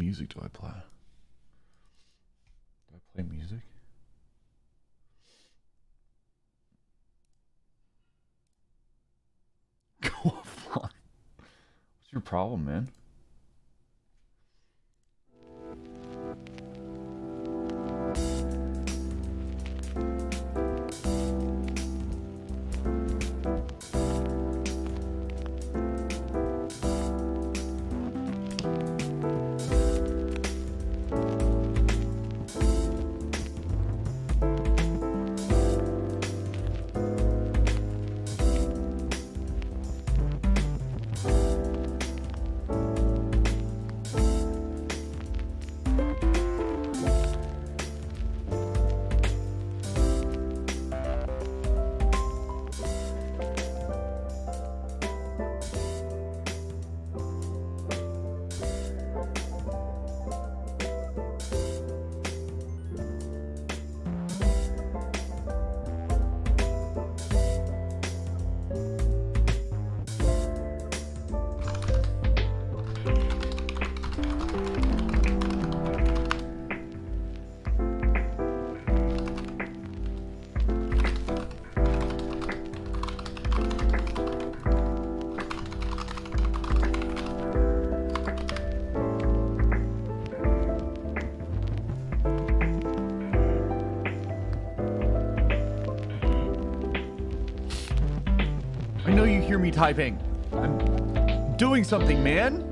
music do I play? Do I play music? Go offline. What's your problem, man? I know you hear me typing. I'm doing something, man.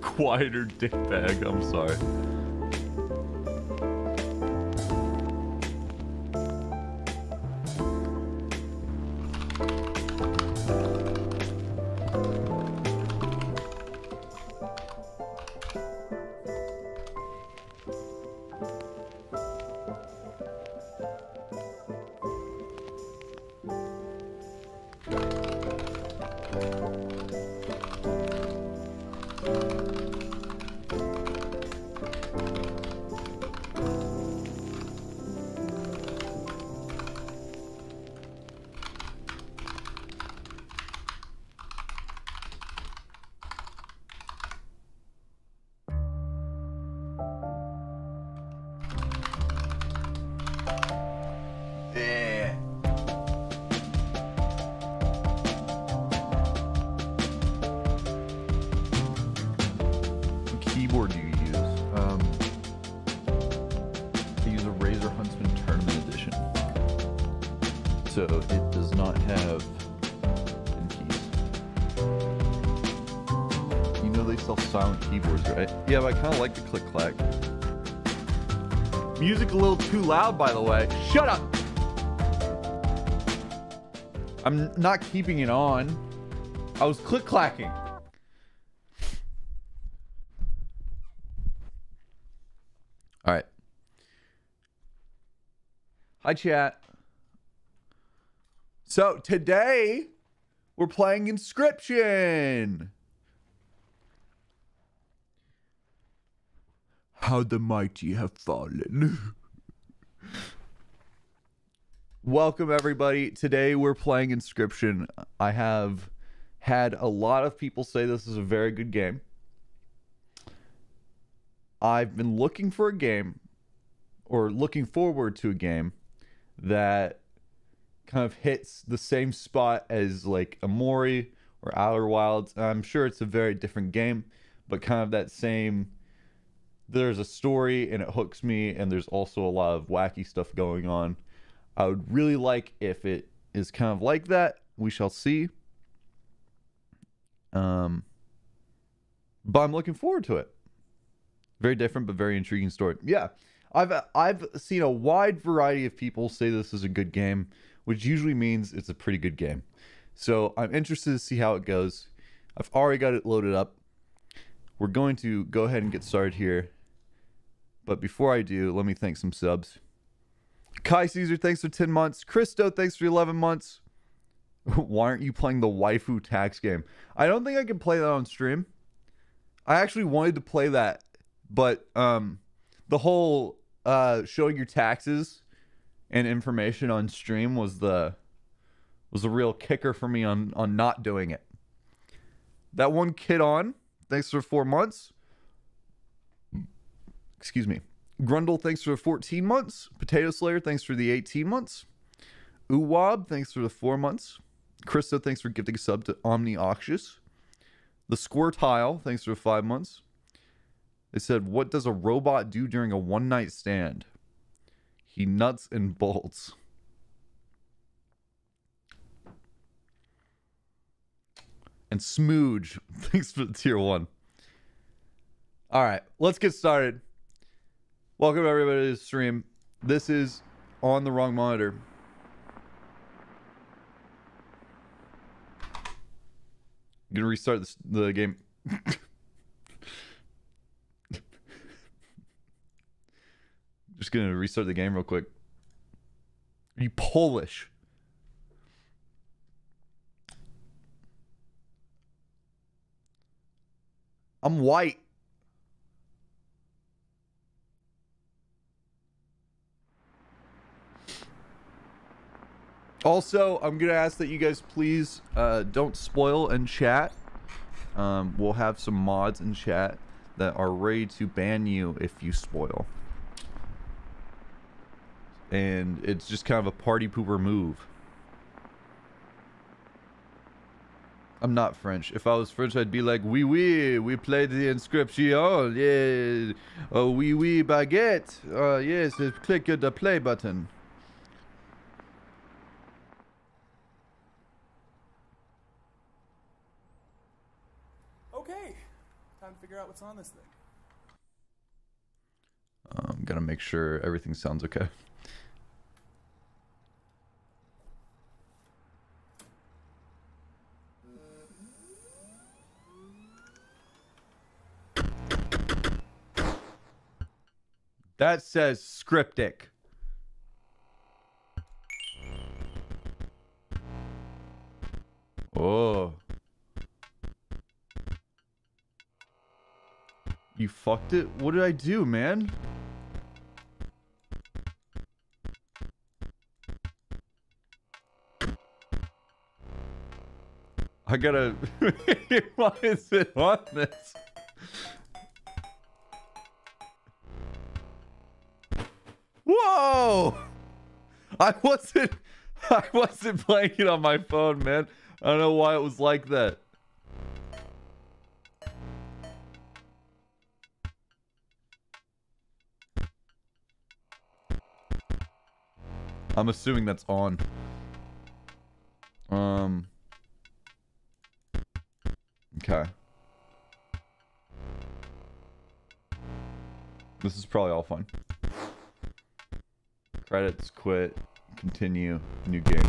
Quieter dickbag, I'm sorry. Keyboard do you use? I use a Razer Huntsman Tournament Edition. So it does not have pin keys. You know they sell silent keyboards, right? Yeah, but I kind of like the click-clack. Music a little too loud, by the way. Shut up! I'm not keeping it on. I was click-clacking. All right. Hi, chat. So today we're playing Inscryption. How the mighty have fallen. Welcome, everybody. Today we're playing Inscryption. I have had a lot of people say this is a very good game. I've been looking for a game, or looking forward to a game, that kind of hits the same spot as like Amori or Outer Wilds. I'm sure it's a very different game, but kind of that same, there's a story and it hooks me, and there's also a lot of wacky stuff going on. I would really like if it is kind of like that. We shall see. But I'm looking forward to it. Very different, but very intriguing story. Yeah, I've seen a wide variety of people say this is a good game, which usually means it's a pretty good game. So I'm interested to see how it goes. I've already got it loaded up. We're going to go ahead and get started here. But before I do, let me thank some subs. Kai Caesar, thanks for 10 months. Christo, thanks for 11 months. Why aren't you playing the waifu tax game? I don't think I can play that on stream. I actually wanted to play that, but the whole showing your taxes and information on stream was the real kicker for me on not doing it. That one kid on, thanks for 4 months. Excuse me. Grundle, thanks for 14 months. Potato Slayer, thanks for the 18 months. Uwab, thanks for the 4 months. Krista, thanks for gifting a sub to Omnioxious. The Squirtile, thanks for 5 months. They said, what does a robot do during a one-night stand? He nuts and bolts. And Smooge, thanks for the tier 1. All right, let's get started. Welcome everybody to the stream. This is On the Wrong Monitor. I'm gonna restart the game. Just gonna restart the game real quick. Are you Polish? I'm white. Also, I'm gonna ask that you guys please don't spoil in chat. We'll have some mods in chat that are ready to ban you if you spoil. And it's just kind of a party pooper move. I'm not French. If I was French, I'd be like, oui, oui, we played the Inscryption. Yeah. Oh, oui, oui, baguette. Yes, click the play button. Okay, time to figure out what's on this thing. I'm gonna make sure everything sounds okay. That says scriptic. Oh. You fucked it? What did I do, man? I gotta... Why is it on this? Whoa! I wasn't playing it on my phone, man. I don't know why it was like that. I'm assuming that's on. Okay. This is probably all fun. Credits, quit, continue, new game.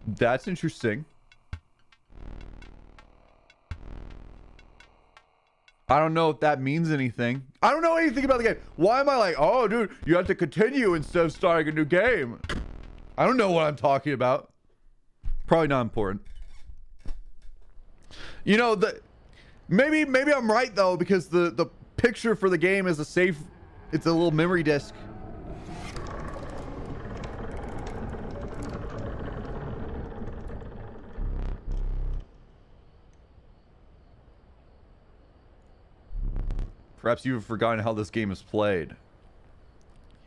That's interesting. I don't know if that means anything. I don't know anything about the game. Why am I like, oh, dude, you have to continue instead of starting a new game? I don't know what I'm talking about. Probably not important. You know, maybe I'm right though, because the picture for the game is a safe. It's a little memory disk. Perhaps you've forgotten how this game is played.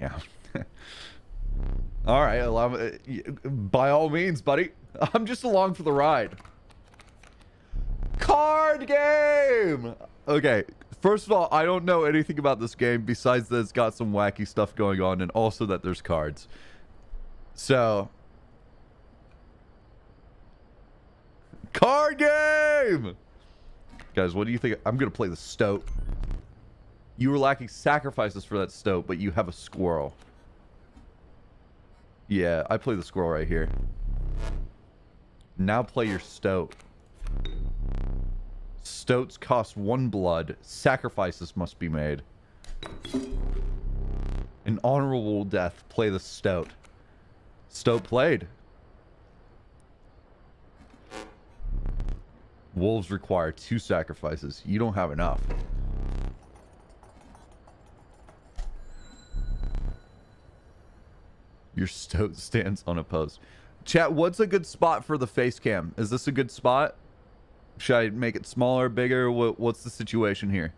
Yeah. All right, by all means, buddy. I'm just along for the ride. Card game! Okay, first of all, I don't know anything about this game besides that it's got some wacky stuff going on and also that there's cards. So... Card game! Guys, what do you think? I'm gonna play the Stoat. You were lacking sacrifices for that Stoat, but you have a squirrel. Yeah, I play the squirrel right here. Now play your Stoat. Stoats cost 1 blood. Sacrifices must be made. An honorable death. Play the Stoat. Stoat played. Wolves require 2 sacrifices. You don't have enough. Your stoat stands unopposed. Chat, what's a good spot for the face cam? Is this a good spot? Should I make it smaller, bigger? What's the situation here?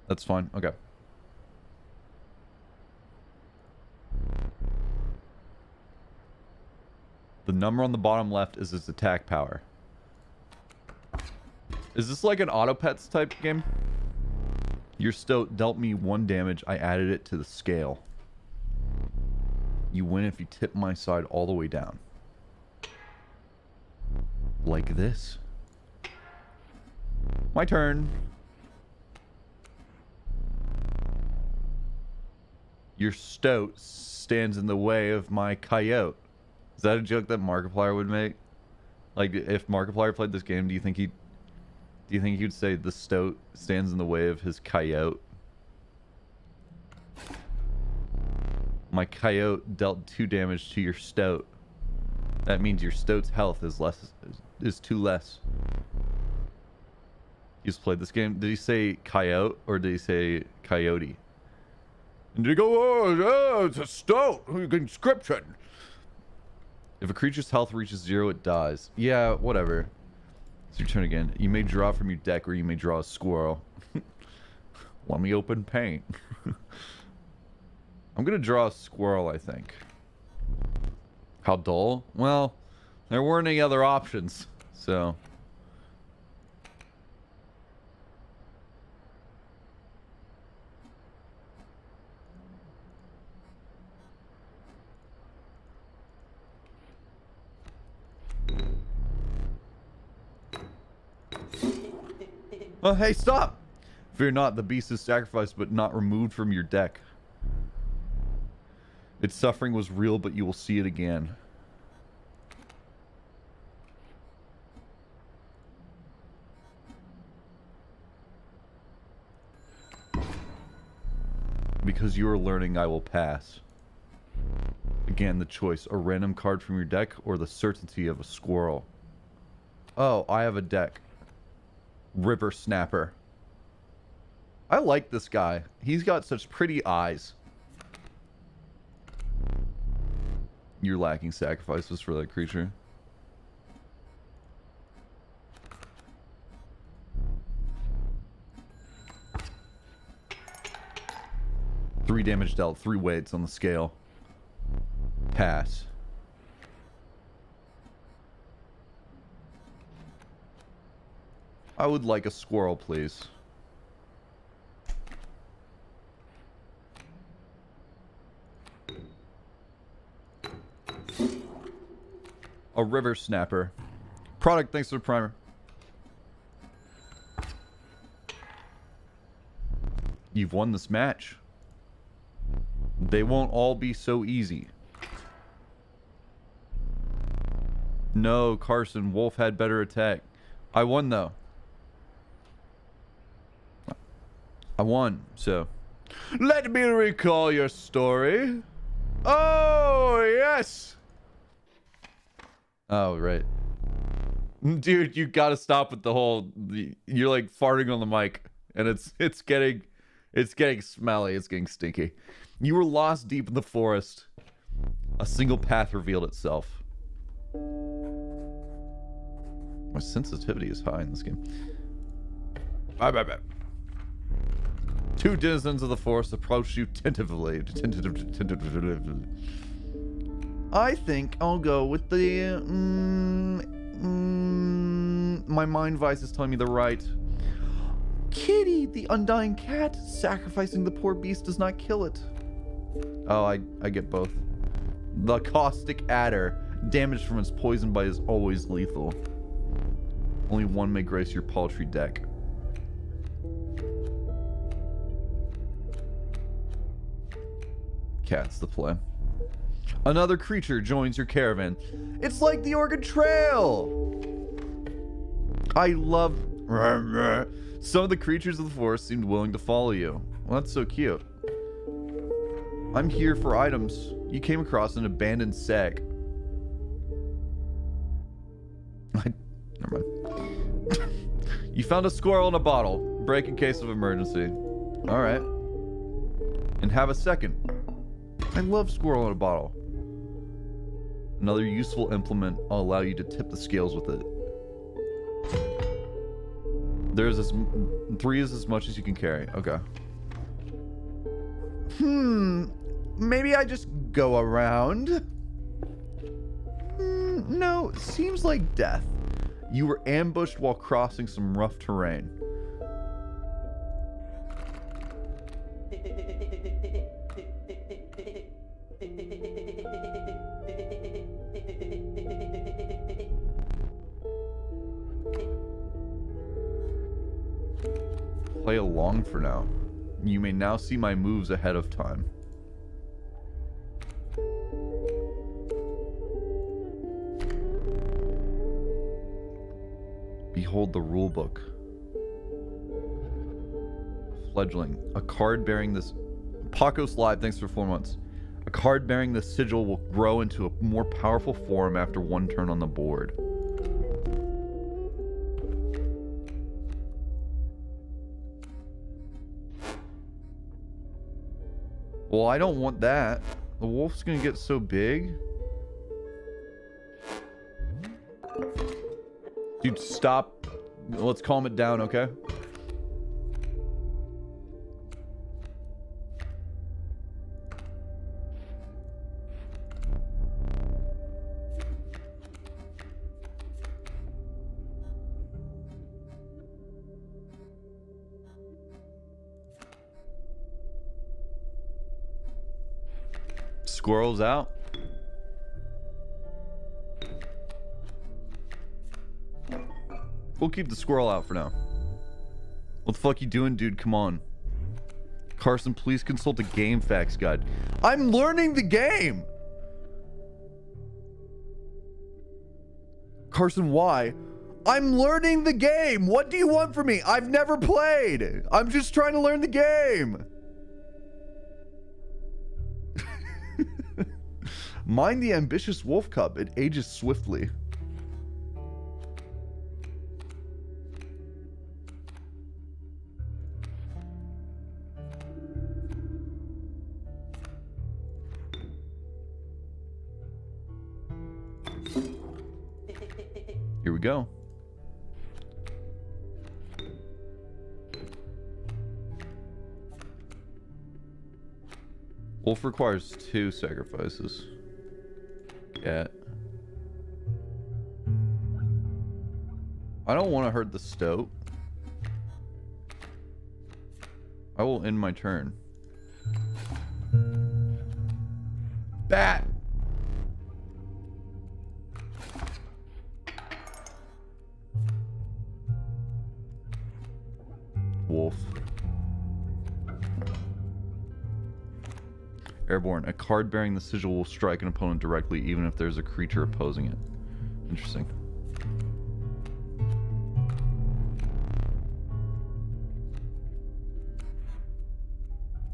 That's fine. Okay. The number on the bottom left is its attack power. Is this like an auto pets type game? Your stoat dealt me 1 damage. I added it to the scale. You win if you tip my side all the way down. Like this. My turn. Your stoat stands in the way of my coyote. Is that a joke that Markiplier would make? Like, if Markiplier played this game, do you think he'd say the stoat stands in the way of his coyote? My coyote dealt 2 damage to your stoat. That means your stoat's health is 2 less. You just played this game. Did he say coyote or did he say coyote? And did he go, oh, it's a stoat, inscription. If a creature's health reaches 0, it dies. Yeah, whatever. It's your turn again. You may draw from your deck or you may draw a squirrel. Let me open paint. I'm gonna draw a squirrel, I think. How dull? Well, there weren't any other options, so... Oh, hey, stop! Fear not, the beast is sacrificed but not removed from your deck. Its suffering was real, but you will see it again. Because you are learning, I will pass. Again, the choice, a random card from your deck or the certainty of a squirrel. Oh, I have a deck. River Snapper. I like this guy. He's got such pretty eyes. You're lacking sacrifices for that creature. Three damage dealt, 3 weights on the scale. Pass. I would like a squirrel, please. A river snapper. Product, thanks for the primer. You've won this match. They won't all be so easy. No, Carson, Wolf had better attack. I won, though. I won, so... Let me recall your story. Oh, yes! Oh, right. Dude, you gotta stop with the whole... You're like farting on the mic, and it's getting smelly, it's getting stinky. You were lost deep in the forest. A single path revealed itself. My sensitivity is high in this game. Bye. 2 denizens of the forest approach you tentatively. I think I'll go with the... my mind vice is telling me the right. Kitty, the undying cat. Sacrificing the poor beast does not kill it. Oh, I get both. The caustic adder. Damage from its poison bite is always lethal. Only one may grace your paltry deck. Cat's the play. Another creature joins your caravan. It's like the Oregon Trail! I love... Some of the creatures of the forest seemed willing to follow you. Well, that's so cute. I'm here for items. You came across an abandoned sack. Never mind. You found a squirrel in a bottle. Break in case of emergency. Alright. And have a second. I love squirrel in a bottle. Another useful implement. I'll allow you to tip the scales with it. There's this... 3 is as much as you can carry. Okay. Maybe I just go around? No, seems like death. You were ambushed while crossing some rough terrain. Play along for now. You may now see my moves ahead of time. Behold the rulebook. Fledgling. A card bearing this... Paco's Live, thanks for 4 months. A card bearing the sigil will grow into a more powerful form after 1 turn on the board. Well, I don't want that. The wolf's gonna get so big. Dude, stop. Let's calm it down, okay? Squirrels out. We'll keep the squirrel out for now. What the fuck you doing, dude? Come on. Carson, please consult the game facts guide. I'm learning the game! Carson, why? I'm learning the game! What do you want from me? I've never played! I'm just trying to learn the game! Mind the ambitious wolf cub. It ages swiftly. Here we go. Wolf requires 2 sacrifices. Cat. I don't want to hurt the stoat. I will end my turn. Bat! Wolf. Airborne. A card bearing the sigil will strike an opponent directly, even if there's a creature opposing it. Interesting.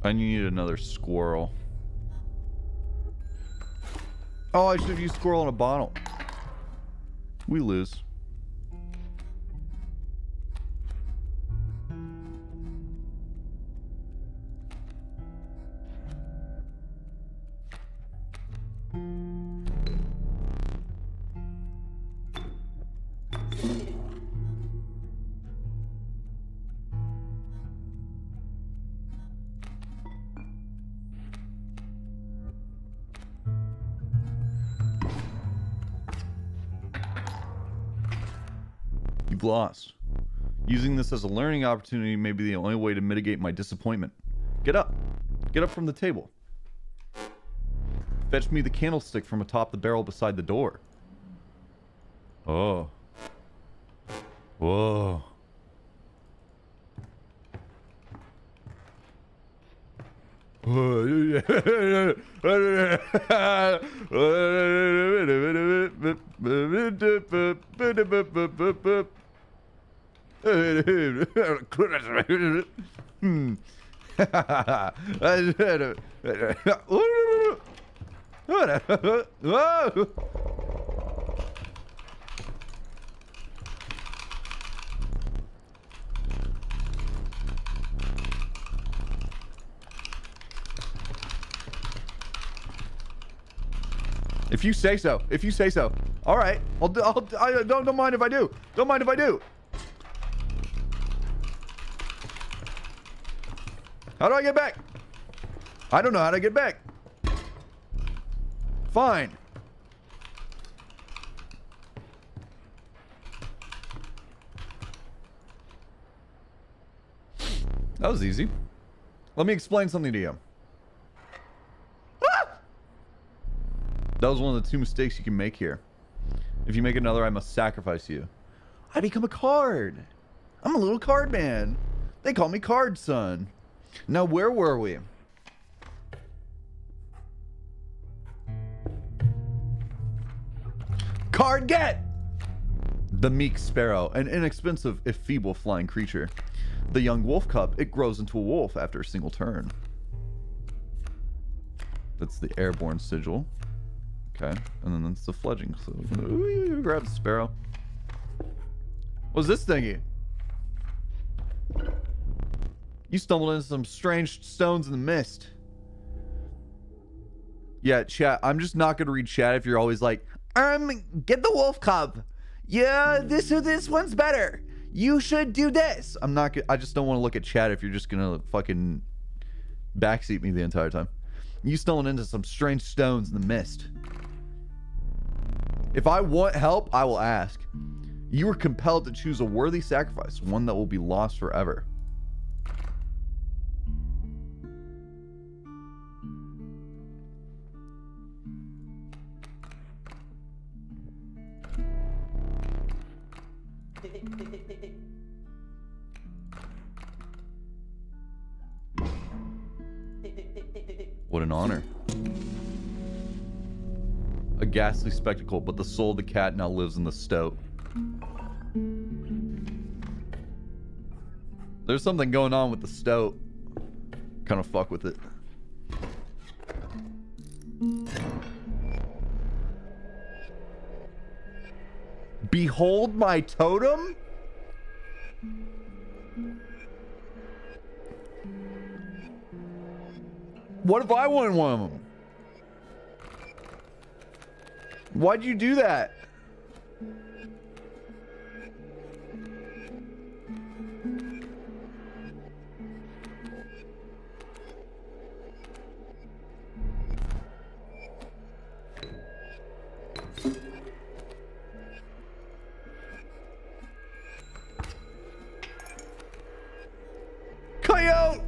I need another squirrel. Oh, I should have used squirrel in a bottle. We lose. Lost. Using this as a learning opportunity may be the only way to mitigate my disappointment. Get up. Get up from the table. Fetch me the candlestick from atop the barrel beside the door. Oh. Whoa. If you say so. If you say so. All right. I don't mind if I do. Don't mind if I do. How do I get back? I don't know how to get back. Fine. That was easy. Let me explain something to you. That was one of the 2 mistakes you can make here. If you make another, I must sacrifice you. I become a card. I'm a little card man. They call me Card Son. Now, where were we? Card get! The meek sparrow, an inexpensive if feeble flying creature. The young wolf cub, it grows into a wolf after a single turn. That's the airborne sigil. Okay, and then that's the fledging. So, grab the sparrow. What's this thingy? You stumbled into some strange stones in the mist. Yeah, chat. I'm just not gonna read chat if you're always like, get the wolf cub. Yeah, this one's better. You should do this. I'm not. I just don't want to look at chat if you're just gonna fucking backseat me the entire time. You stumbled into some strange stones in the mist. If I want help, I will ask. You were compelled to choose a worthy sacrifice, one that will be lost forever. What an honor. A ghastly spectacle, but the soul of the cat now lives in the stoat. There's something going on with the stoat. Kind of fuck with it. Behold my totem? What if I wanted one of them? Why'd you do that? Coyote!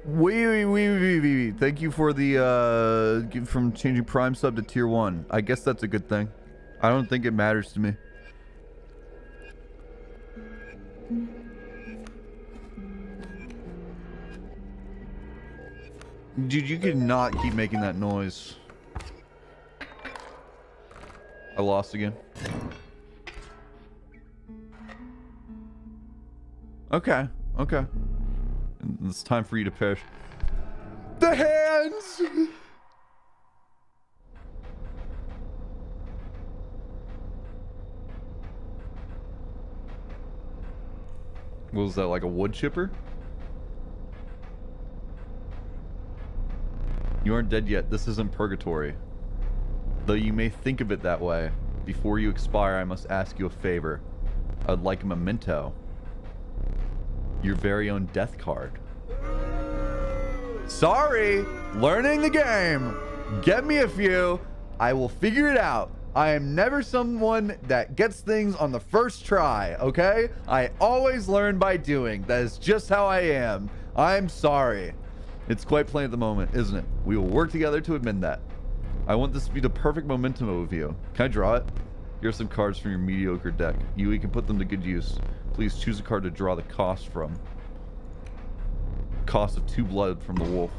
Wee. Thank you for the from changing Prime sub to tier 1. I guess that's a good thing. I don't think it matters to me. Dude, you could not keep making that noise. I lost again. Okay. It's time for you to perish. The hands! What was that, like a wood chipper? You aren't dead yet. This isn't purgatory. Though you may think of it that way. Before you expire, I must ask you a favor. I'd like a memento. Your very own death card. Sorry, learning the game. Get me a few. I will figure it out. I am never someone that gets things on the first try, okay? I always learn by doing. That is just how I am. I'm sorry. It's quite plain at the moment, isn't it? We will work together to amend that. I want this to be the perfect momentum overview. Can I draw it? Here are some cards from your mediocre deck. You can put them to good use. Please choose a card to draw the cost from. Cost of 2 blood from the wolf.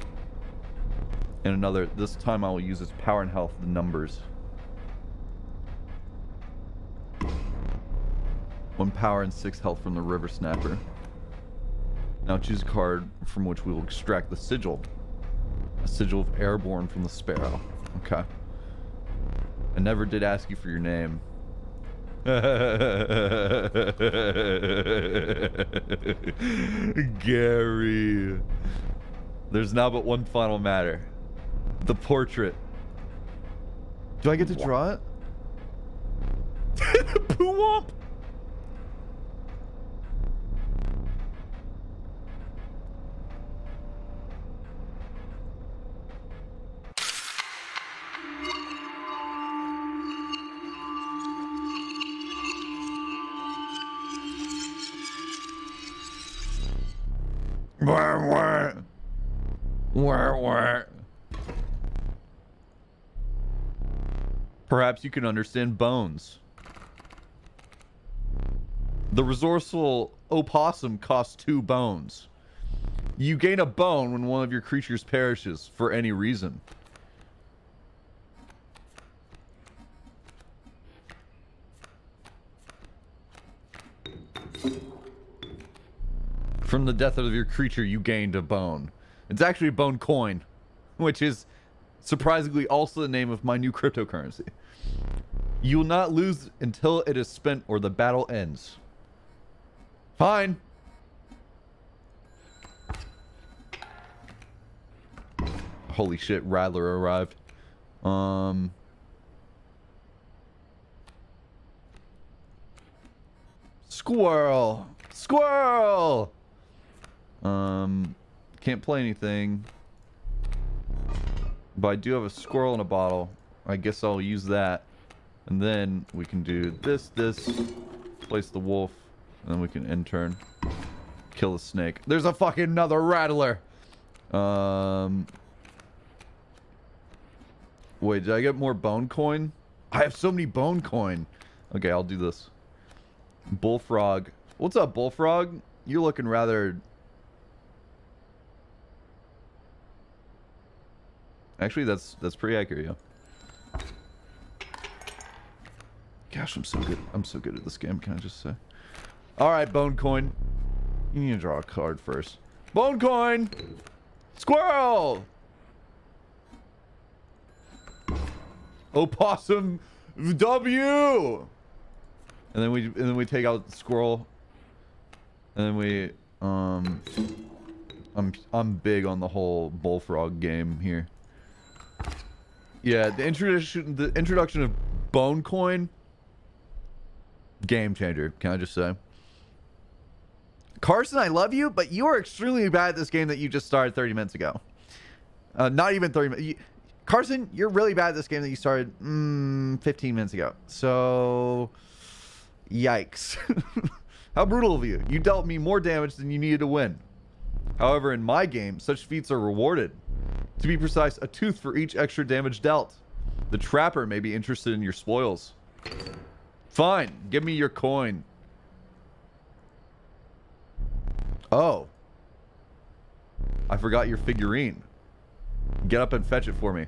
And another, this time I will use its power and health, the numbers. 1 power and 6 health from the river snapper. Now choose a card from which we will extract the sigil. A sigil of airborne from the sparrow. Okay. I never did ask you for your name. Gary. There's now but one final matter. The portrait. Do I get to draw it? Poo-womp! Perhaps you can understand bones. The resourceful opossum costs 2 bones. You gain a bone when one of your creatures perishes for any reason. From the death of your creature, you gained a bone. It's actually a bone coin, which is surprisingly also the name of my new cryptocurrency. You will not lose until it is spent or the battle ends. Fine. Holy shit, Rattler arrived. Squirrel! Squirrel! Can't play anything. But I do have a squirrel in a bottle. I guess I'll use that. And then we can do this, place the wolf, and then we can end turn. Kill the snake. There's a fucking another rattler! Wait, did I get more bone coin? I have so many bone coin. Okay, I'll do this. Bullfrog. What's up, Bullfrog? You're looking rather... Actually, that's pretty accurate, yeah. Gosh, I'm so good. I'm so good at this game, can I just say? Alright, bone coin. You need to draw a card first. Bone coin! Squirrel! Opossum W! And then we take out the squirrel. And then we I'm big on the whole bullfrog game here. Yeah, the introduction of bone coin, game changer, can I just say? Carson, I love you, but you are extremely bad at this game that you just started 30 minutes ago. Not even 30 minutes. Carson, you're really bad at this game that you started 15 minutes ago. So, yikes. How brutal of you. You dealt me more damage than you needed to win. However, in my game, such feats are rewarded. To be precise, a tooth for each extra damage dealt. The trapper may be interested in your spoils. Fine, give me your coin. Oh. I forgot your figurine. Get up and fetch it for me.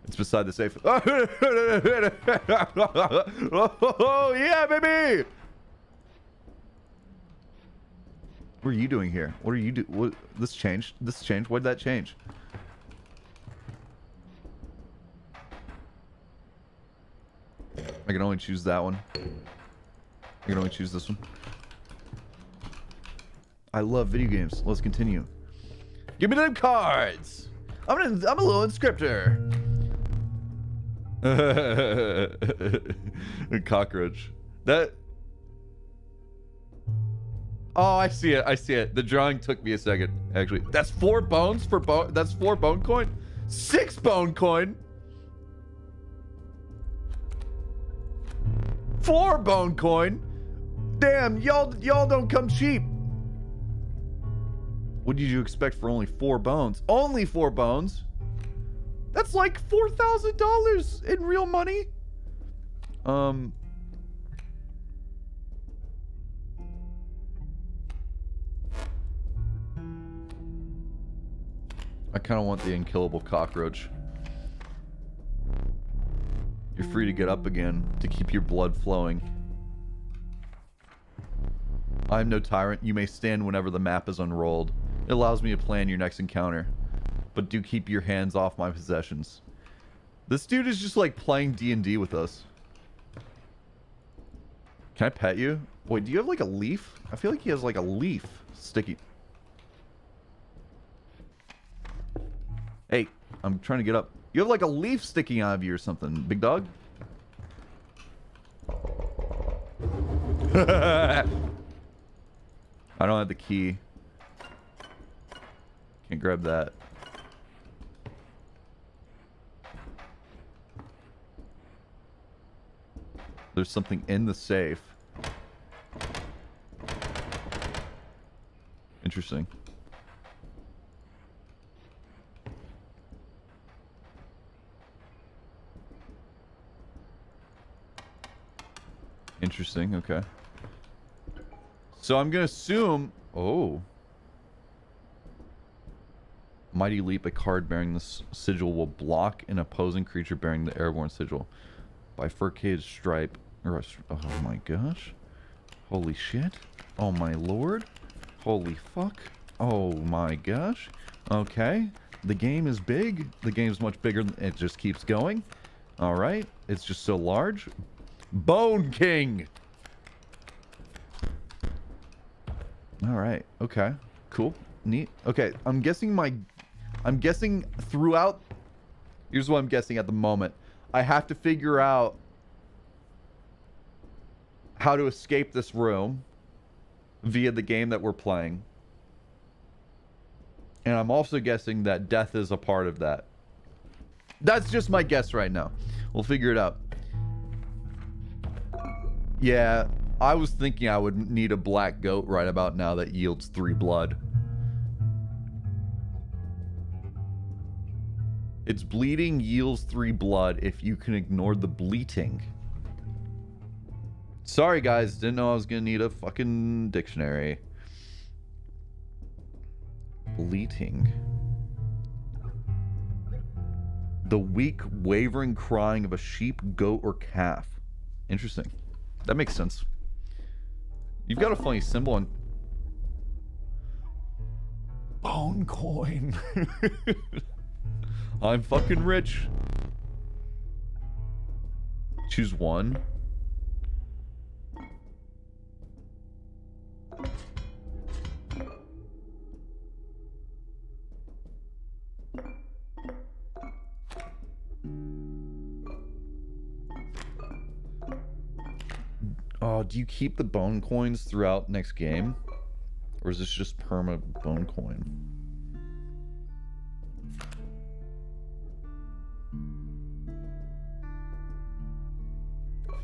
It's beside the safe. Oh, yeah, baby! What are you doing here? What are you do? What? This changed. This changed. What did that change? I can only choose that one. I can only choose this one. I love video games. Let's continue. Give me them cards. I'm a little inscriptor. A cockroach. That. Oh, I see it. I see it. The drawing took me a second. Actually, that's 4 bones for bone. That's 4 bone coin. 6 bone coin. 4 bone coin. Damn, y'all don't come cheap. What did you expect for only 4 bones? Only 4 bones? That's like $4,000 in real money. I kind of want the unkillable cockroach. You're free to get up again to keep your blood flowing. I'm no tyrant. You may stand whenever the map is unrolled. It allows me to plan your next encounter. But do keep your hands off my possessions. This dude is just like playing D&D with us. Can I pet you? Wait, do you have like a leaf? I feel like he has like a leaf. Sticky. Hey, I'm trying to get up. You have like a leaf sticking out of you or something, big dog? I don't have the key. Can't grab that. There's something in the safe. Interesting. Interesting, okay. So I'm gonna assume... Oh. Mighty Leap, a card bearing this sigil will block an opposing creature bearing the airborne sigil. Bifurcated stripe. Oh my gosh. Holy shit. Oh my lord. Holy fuck. Oh my gosh. Okay. The game is big. The game's much bigger. It just keeps going. Alright. It's just so large. Bone King! Alright. Okay. Cool. Neat. Okay. I'm guessing throughout... Here's what I'm guessing at the moment. I have to figure out how to escape this room via the game that we're playing. And I'm also guessing that death is a part of that. That's just my guess right now. We'll figure it out. Yeah, I was thinking I would need a black goat right about now that yields 3 blood. Its bleeding yields 3 blood if you can ignore the bleating. Sorry guys, didn't know I was gonna need a fucking dictionary. Bleating. The weak, wavering crying of a sheep, goat, or calf. Interesting. That makes sense. You've got a funny symbol on... Bone coin. I'm fucking rich. Choose one. Oh, do you keep the bone coins throughout next game? Or is this just perma bone coin?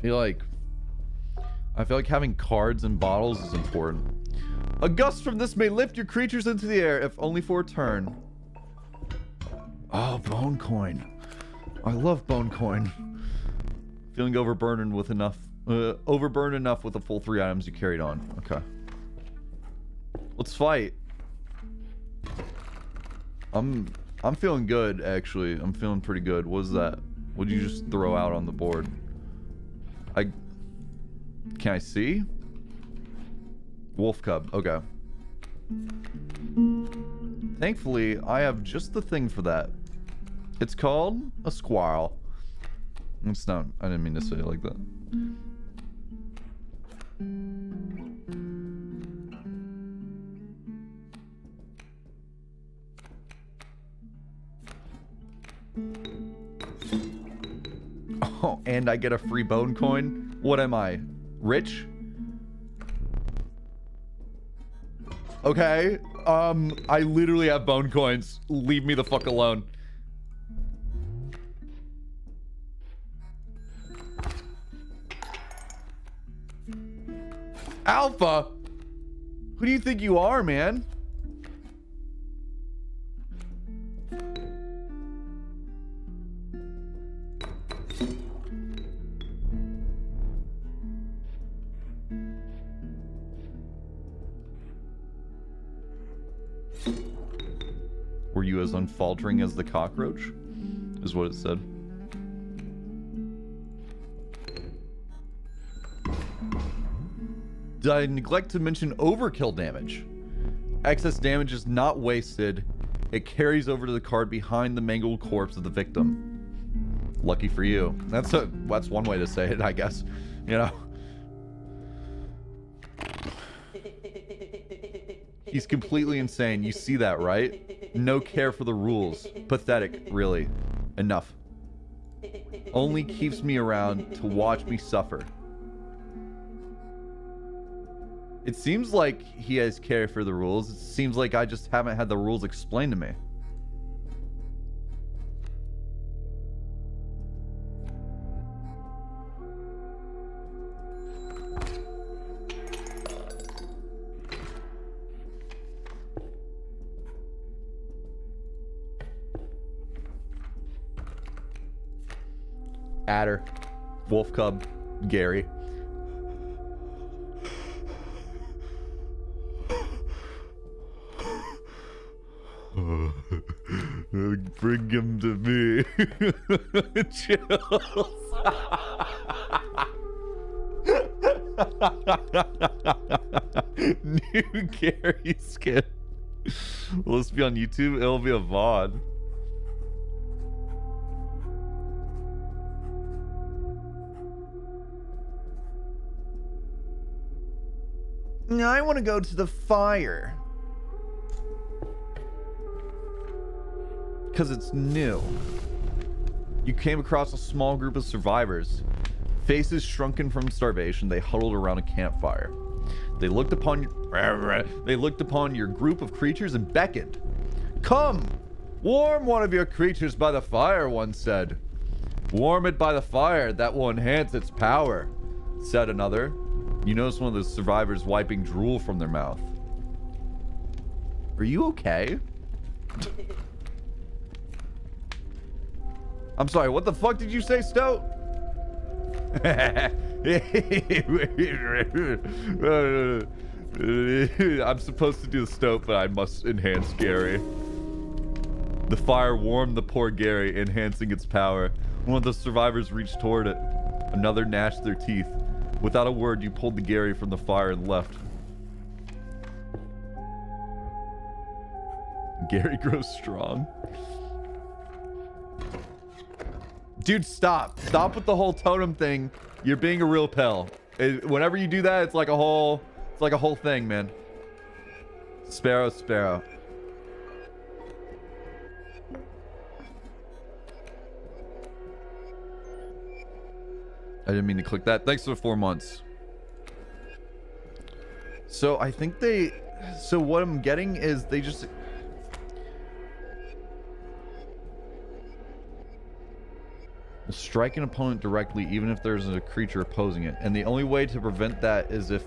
I feel like having cards and bottles is important. A gust from this may lift your creatures into the air, if only for a turn. Oh, bone coin. I love bone coin. Feeling overburdened with enough with the full 3 items you carried on. Okay. Let's fight. I'm feeling good, actually. I'm feeling pretty good. What is that? What did you just throw out on the board? Can I see? Wolf cub. Okay. Thankfully, I have just the thing for that. It's called a squirrel. It's not. I didn't mean to say it like that. Oh, and I get a free bone coin? What am I? Rich? Okay. I literally have bone coins. Leave me the fuck alone. Alpha? Who do you think you are, man? you as unfaltering as the cockroach, is what it said. Did I neglect to mention overkill damage? Excess damage is not wasted. It carries over to the card behind the mangled corpse of the victim. Lucky for you. That's one way to say it, I guess. You know. He's completely insane. You see that, right? No care for the rules. Pathetic, really. Enough. Only keeps me around to watch me suffer. It seems like he has care for the rules. It seems like I just haven't had the rules explained to me. Adder, Wolf Cub, Gary. Bring him to me. Chills. New Gary skin. Will this be on YouTube? It'll be a VOD. Now I want to go to the fire. Because it's new. You came across a small group of survivors. Faces shrunken from starvation, they huddled around a campfire. They looked upon your group of creatures and beckoned. Come! Warm one of your creatures by the fire, one said. Warm it by the fire, that will enhance its power, said another. You notice one of the survivors wiping drool from their mouth. Are you okay? I'm sorry, what the fuck did you say, Stoat? I'm supposed to do the Stoat, but I must enhance Gary. The fire warmed the poor Gary, enhancing its power. One of the survivors reached toward it. Another gnashed their teeth. Without a word, you pulled the Gary from the fire and left. Gary grows strong. Dude, stop. Stop with the whole totem thing. You're being a real pal. Whenever you do that, it's like a whole thing, man. Sparrow, sparrow. I didn't mean to click that. Thanks for the 4 months. So I think so what I'm getting is they just... strike an opponent directly even if there's a creature opposing it. And the only way to prevent that is if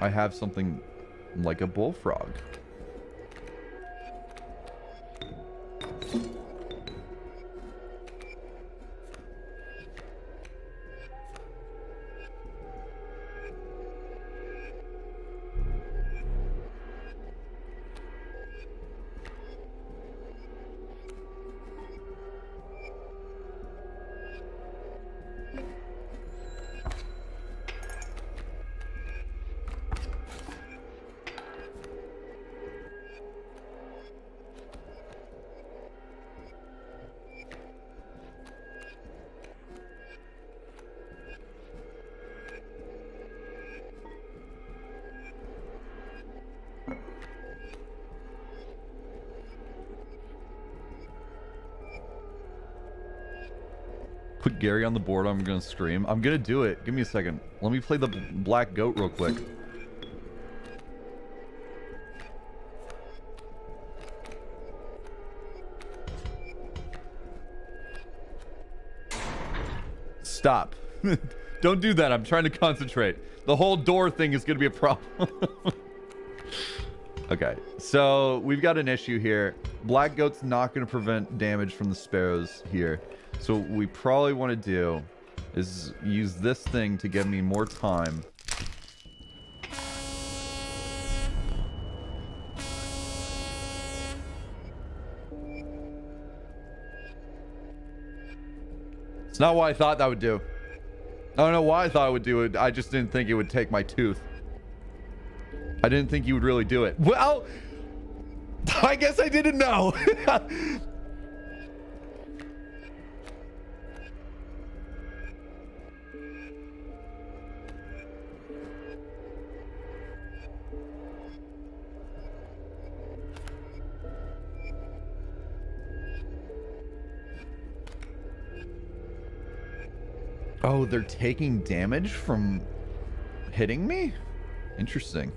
I have something like a bullfrog. Put Gary on the board, I'm gonna scream. I'm gonna do it. Give me a second. Let me play the black goat real quick. Stop. Don't do that. I'm trying to concentrate. The whole door thing is gonna be a problem. Okay, so we've got an issue here. Black goat's not gonna prevent damage from the sparrows here. So what we probably want to do is use this thing to give me more time. It's not what I thought that would do. I don't know why I thought it would do it. I just didn't think it would take my tooth. I didn't think you would really do it. Well, I guess I didn't know. Oh, they're taking damage from hitting me? Interesting.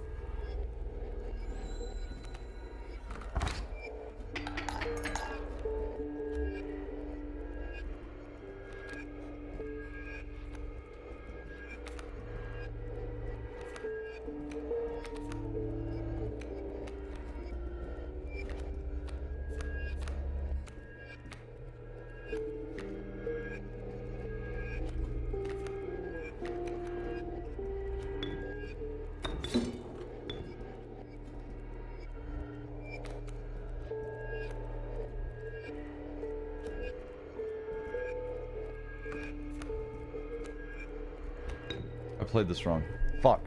I played this wrong. Fuck.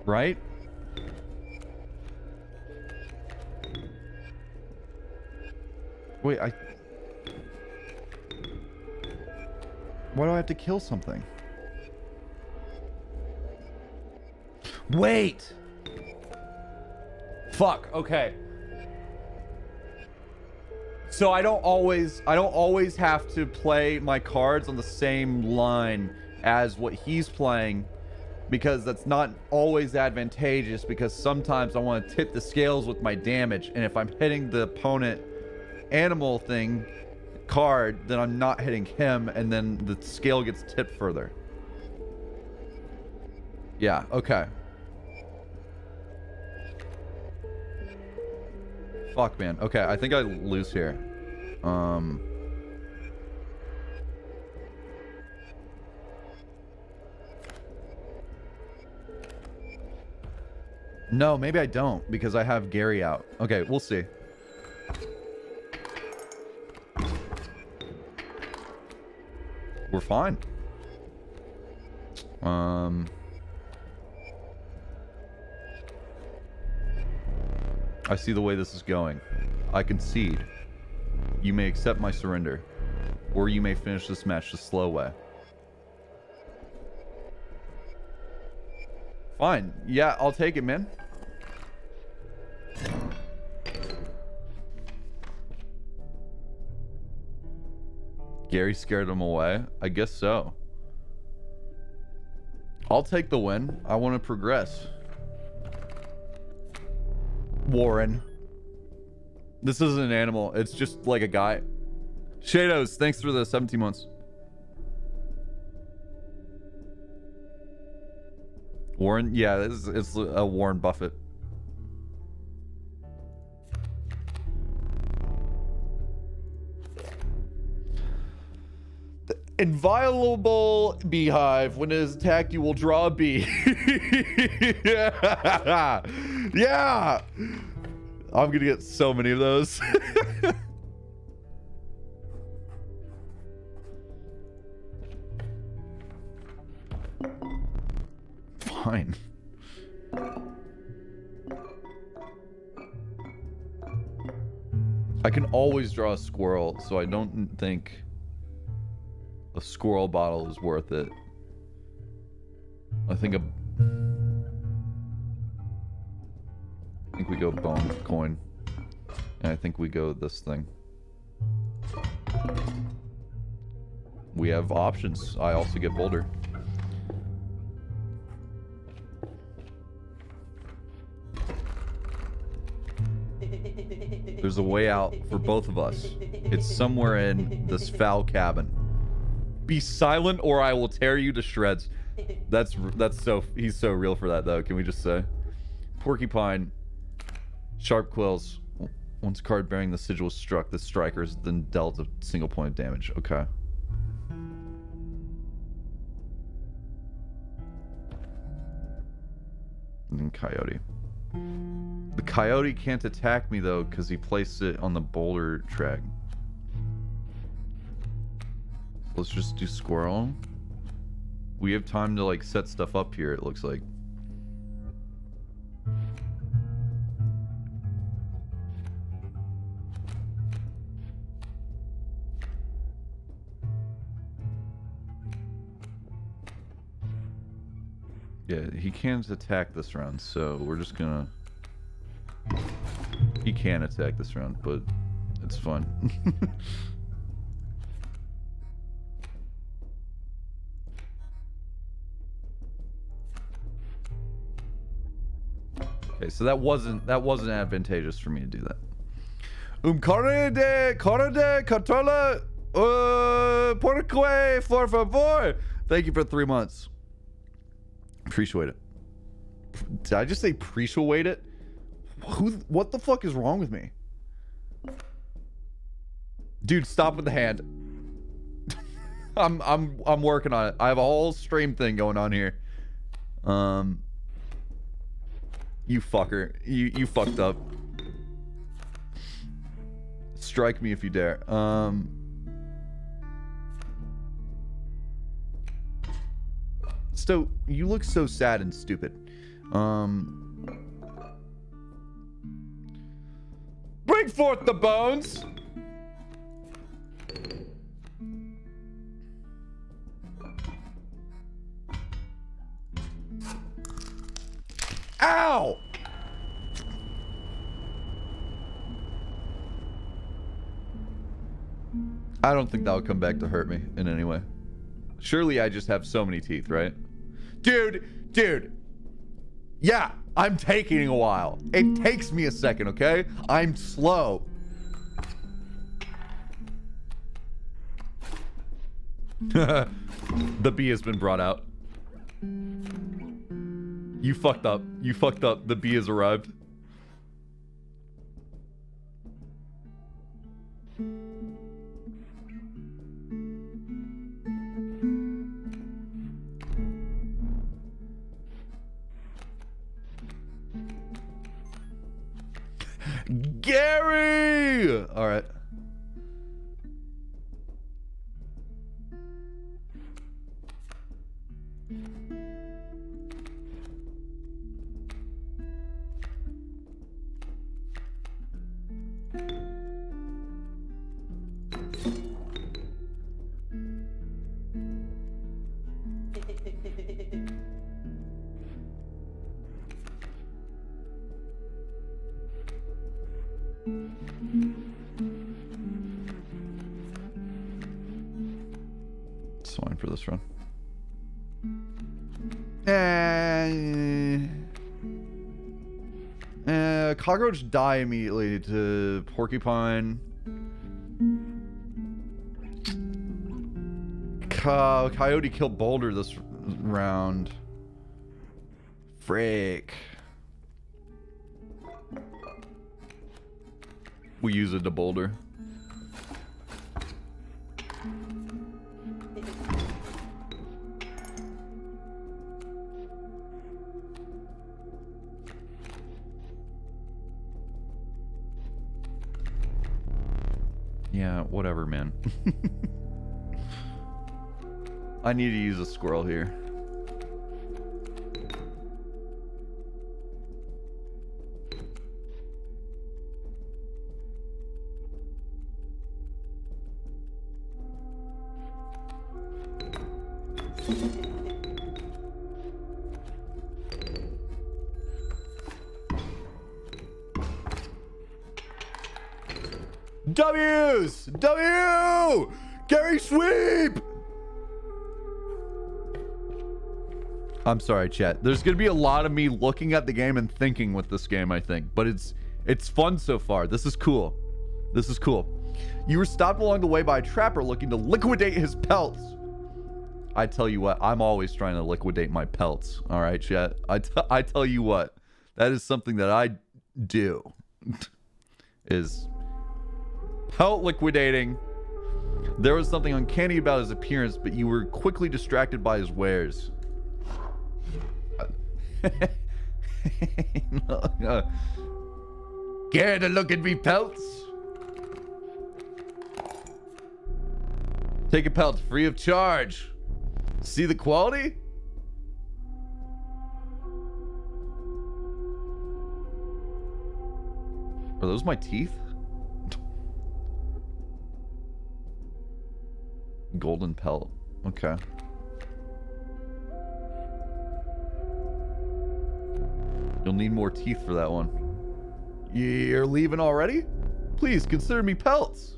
Right? Wait, why do I have to kill something? Wait! Fuck, okay. So I don't always have to play my cards on the same line as what he's playing, because that's not always advantageous, because sometimes I want to tip the scales with my damage, and if I'm hitting the opponent animal thing card, then I'm not hitting him, and then the scale gets tipped further. Yeah, okay. Fuck, man. Okay, I think I lose here. No, maybe I don't, because I have Gary out. Okay, we'll see. We're fine. I see the way this is going. I concede. You may accept my surrender, or you may finish this match the slow way. Fine. Yeah, I'll take it, man. Gary scared him away? I guess so. I'll take the win. I want to progress. Warren. This isn't an animal. It's just like a guy. Shadows, thanks for the 17 months. Warren? Yeah, it's a Warren Buffett. Inviolable beehive. When it is attacked, you will draw a bee. Yeah. Yeah. I'm gonna get so many of those. Fine. I can always draw a squirrel, so I don't think a squirrel bottle is worth it. I think we go bone coin, and I think we go this thing. We have options. I also get boulder. There's a way out for both of us. It's somewhere in this foul cabin. Be silent or I will tear you to shreds. That's so, he's so real for that though. Can we just say? Porcupine. Sharp quills. Once a card bearing the sigil is struck, the striker is then dealt a single point of damage. Okay. And then coyote. The Coyote can't attack me though because he placed it on the boulder track. Let's just do squirrel. We have time to like set stuff up here, it looks like. Yeah, he can't attack this round, so we're just gonna... He can attack this round, but it's fun. Okay, so that wasn't advantageous for me to do that. Corre de Catola Porque por favor. Thank you for 3 months. Appreciate it. Did I just say appreciate it? What the fuck is wrong with me? Dude, stop with the hand. I'm working on it. I have a whole stream thing going on here. You fucker. You fucked up. Strike me if you dare. So you look so sad and stupid. Bring forth the bones. Ow! I don't think that'll come back to hurt me in any way. Surely I just have so many teeth, right? Dude. Yeah, I'm taking a while. It takes me a second, okay? I'm slow. The bee has been brought out. You fucked up. You fucked up. The bee has arrived. Gary! All right. It's fine for this run. Cockroach die immediately to porcupine. Coyote killed boulder this round. Frick. We use it to boulder. Yeah, whatever, man. I need to use a squirrel here. W's! W! Gary sweep! I'm sorry, chat. There's gonna be a lot of me looking at the game and thinking with this game, I think. But it's fun so far. This is cool. This is cool. You were stopped along the way by a trapper looking to liquidate his pelts. I tell you what, I'm always trying to liquidate my pelts. All right, chat. I tell you what, that is something that I do. Is pelt liquidating. There was something uncanny about his appearance, but you were quickly distracted by his wares. Care to look at me pelts? Take a pelt free of charge. See the quality? Are those my teeth? Golden pelt. Okay. You'll need more teeth for that one. You're leaving already? Please consider me pelts.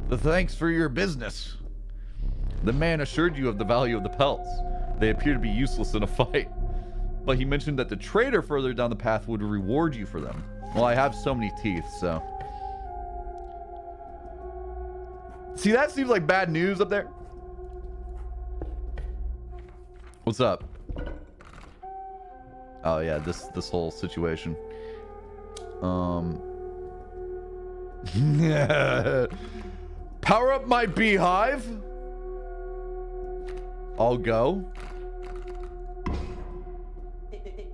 The thanks for your business. The man assured you of the value of the pelts. They appear to be useless in a fight. But he mentioned that the trader further down the path would reward you for them. Well, I have so many teeth, so... See, that seems like bad news up there. What's up? Oh yeah, this whole situation. Power up my beehive. I'll go.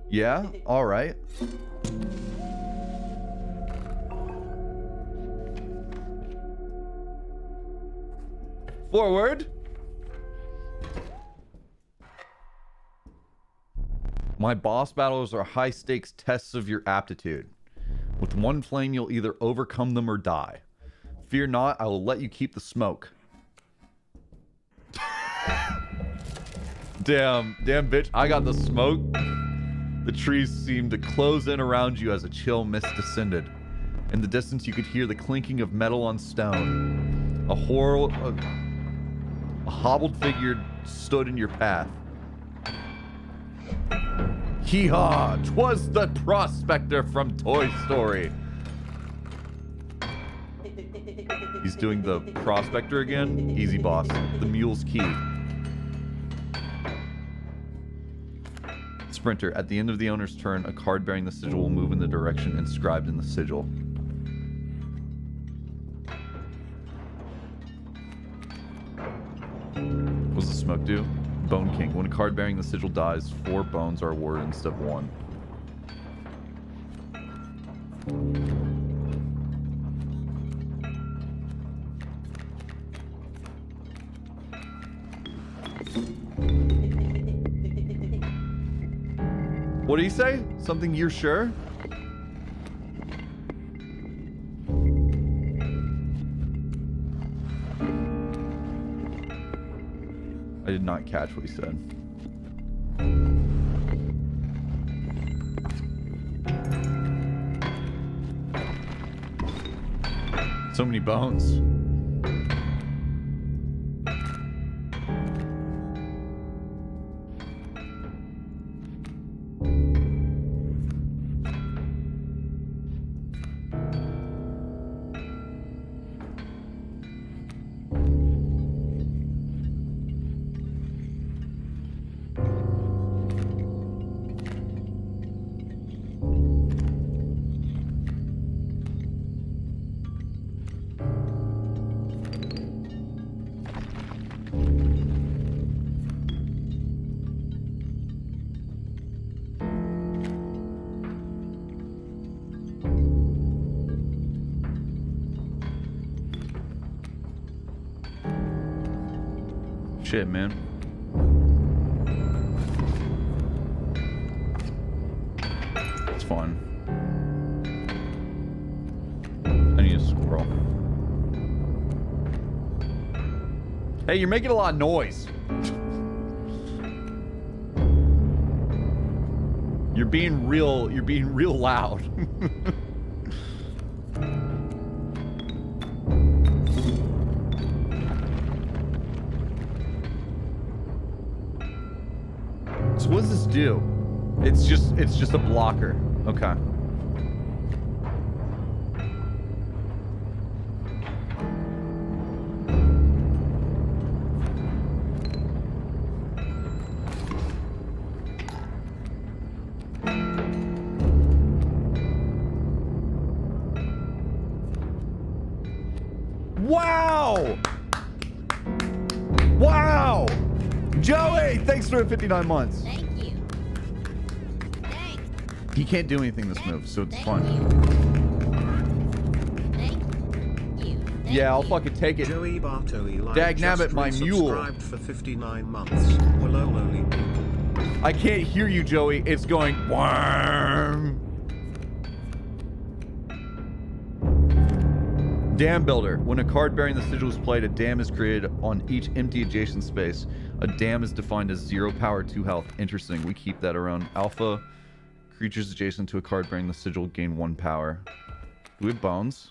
Yeah, all right. Forward. My boss battles are high-stakes tests of your aptitude. With one flame, you'll either overcome them or die. Fear not, I will let you keep the smoke. Damn, bitch, I got the smoke. The trees seemed to close in around you as a chill mist descended. In the distance, you could hear the clinking of metal on stone. A hobbled figure stood in your path. Hee-haw! 'Twas the prospector from Toy Story. He's doing the prospector again? Easy, boss. The mule's key. Sprinter. At the end of the owner's turn, a card bearing the sigil will move in the direction inscribed in the sigil. What does the smoke do? Bone King. When a card bearing the sigil dies, 4 bones are awarded instead of 1. What did he say? Something you're sure? I did not catch what he said. So many bones. Shit, man. It's fun. I need a squirrel. Hey, you're making a lot of noise. You're being real loud. So what does this do? It's just a blocker. Okay. Wow! Wow! Joey, thanks for 59 months. Thank you. Thanks. He can't do anything this move, so it's fine. Yeah, I'll fucking take it. Joey Bartoe Dagnabbit, my mule. Subscribed for 59 months. Hello, lowly people. I can't hear you, Joey. It's going worm. Dam builder. When a card bearing the sigil is played, a dam is created on each empty adjacent space. A dam is defined as 0 power, 2 health. Interesting. We keep that around. Alpha. Creatures adjacent to a card bearing the sigil gain 1 power. Do we have bones?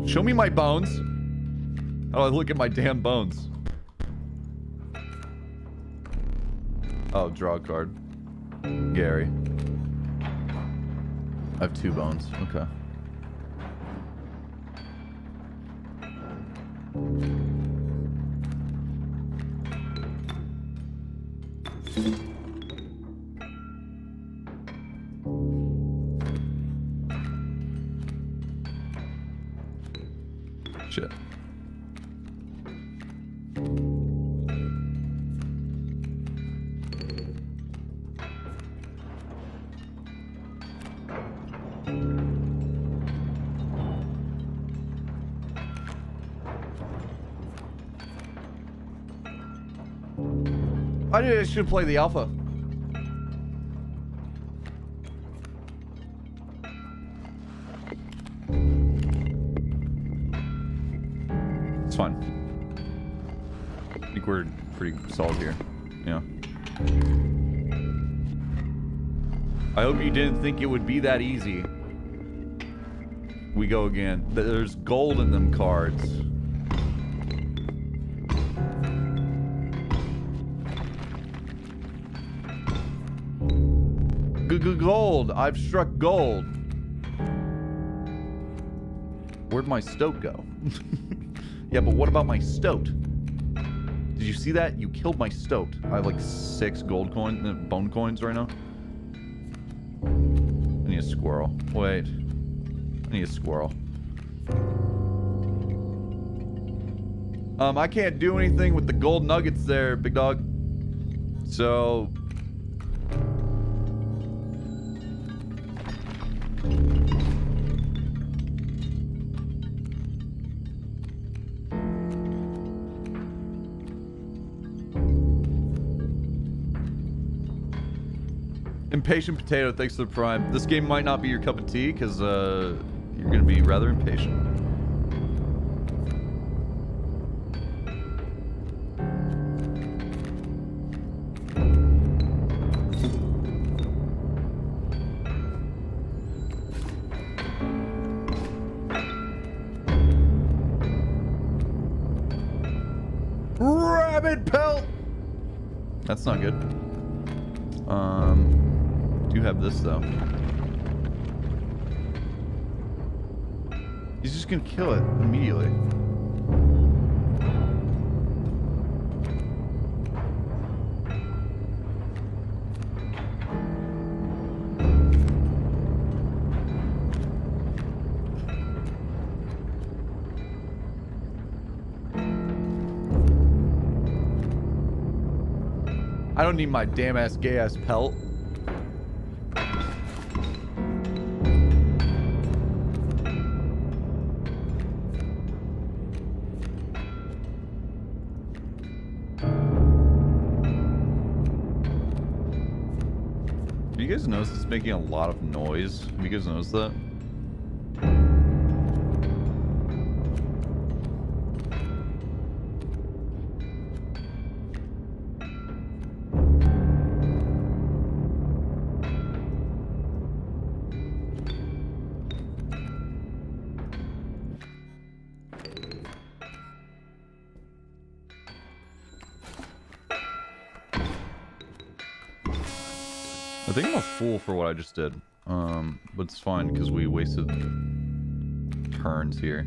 Show me my bones. How do I look at my damn bones? Oh, draw a card. Gary. I have 2 bones. Okay. Shit. I should play the alpha. It's fine. I think we're pretty solid here. Yeah. I hope you didn't think it would be that easy. We go again. There's gold in them cards. Gold. I've struck gold. Where'd my stoat go? Yeah, but what about my stoat? Did you see that? You killed my stoat. I have like 6 gold coins, bone coins right now. I need a squirrel. Wait. I need a squirrel. I can't do anything with the gold nuggets there, big dog. So... Impatient Potato, thanks for the prime. This game might not be your cup of tea, because you're going to be rather impatient. Rabbit pelt! That's not good. Do have this though. He's just gonna kill it immediately. I don't need my damn ass gay ass pelt. You guys notice it's making a lot of noise? Have you guys noticed that? I think I'm a fool for what I just did, but it's fine because we wasted turns here.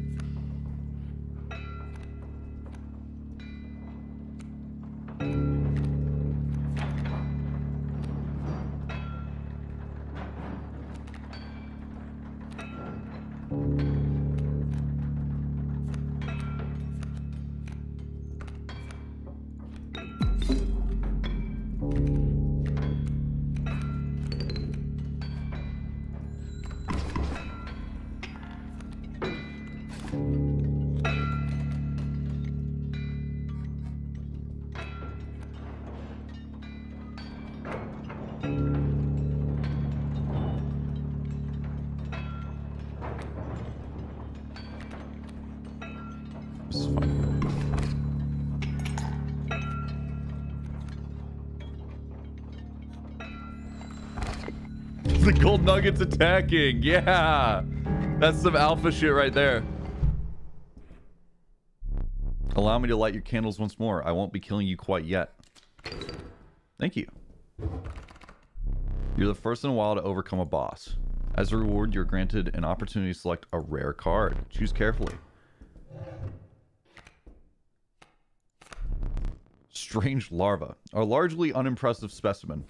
The gold nuggets attacking. Yeah. That's some alpha shit right there. Allow me to light your candles once more. I won't be killing you quite yet. Thank you. You're the first in a while to overcome a boss. As a reward, you're granted an opportunity to select a rare card. Choose carefully. Strange larva. A largely unimpressive specimen.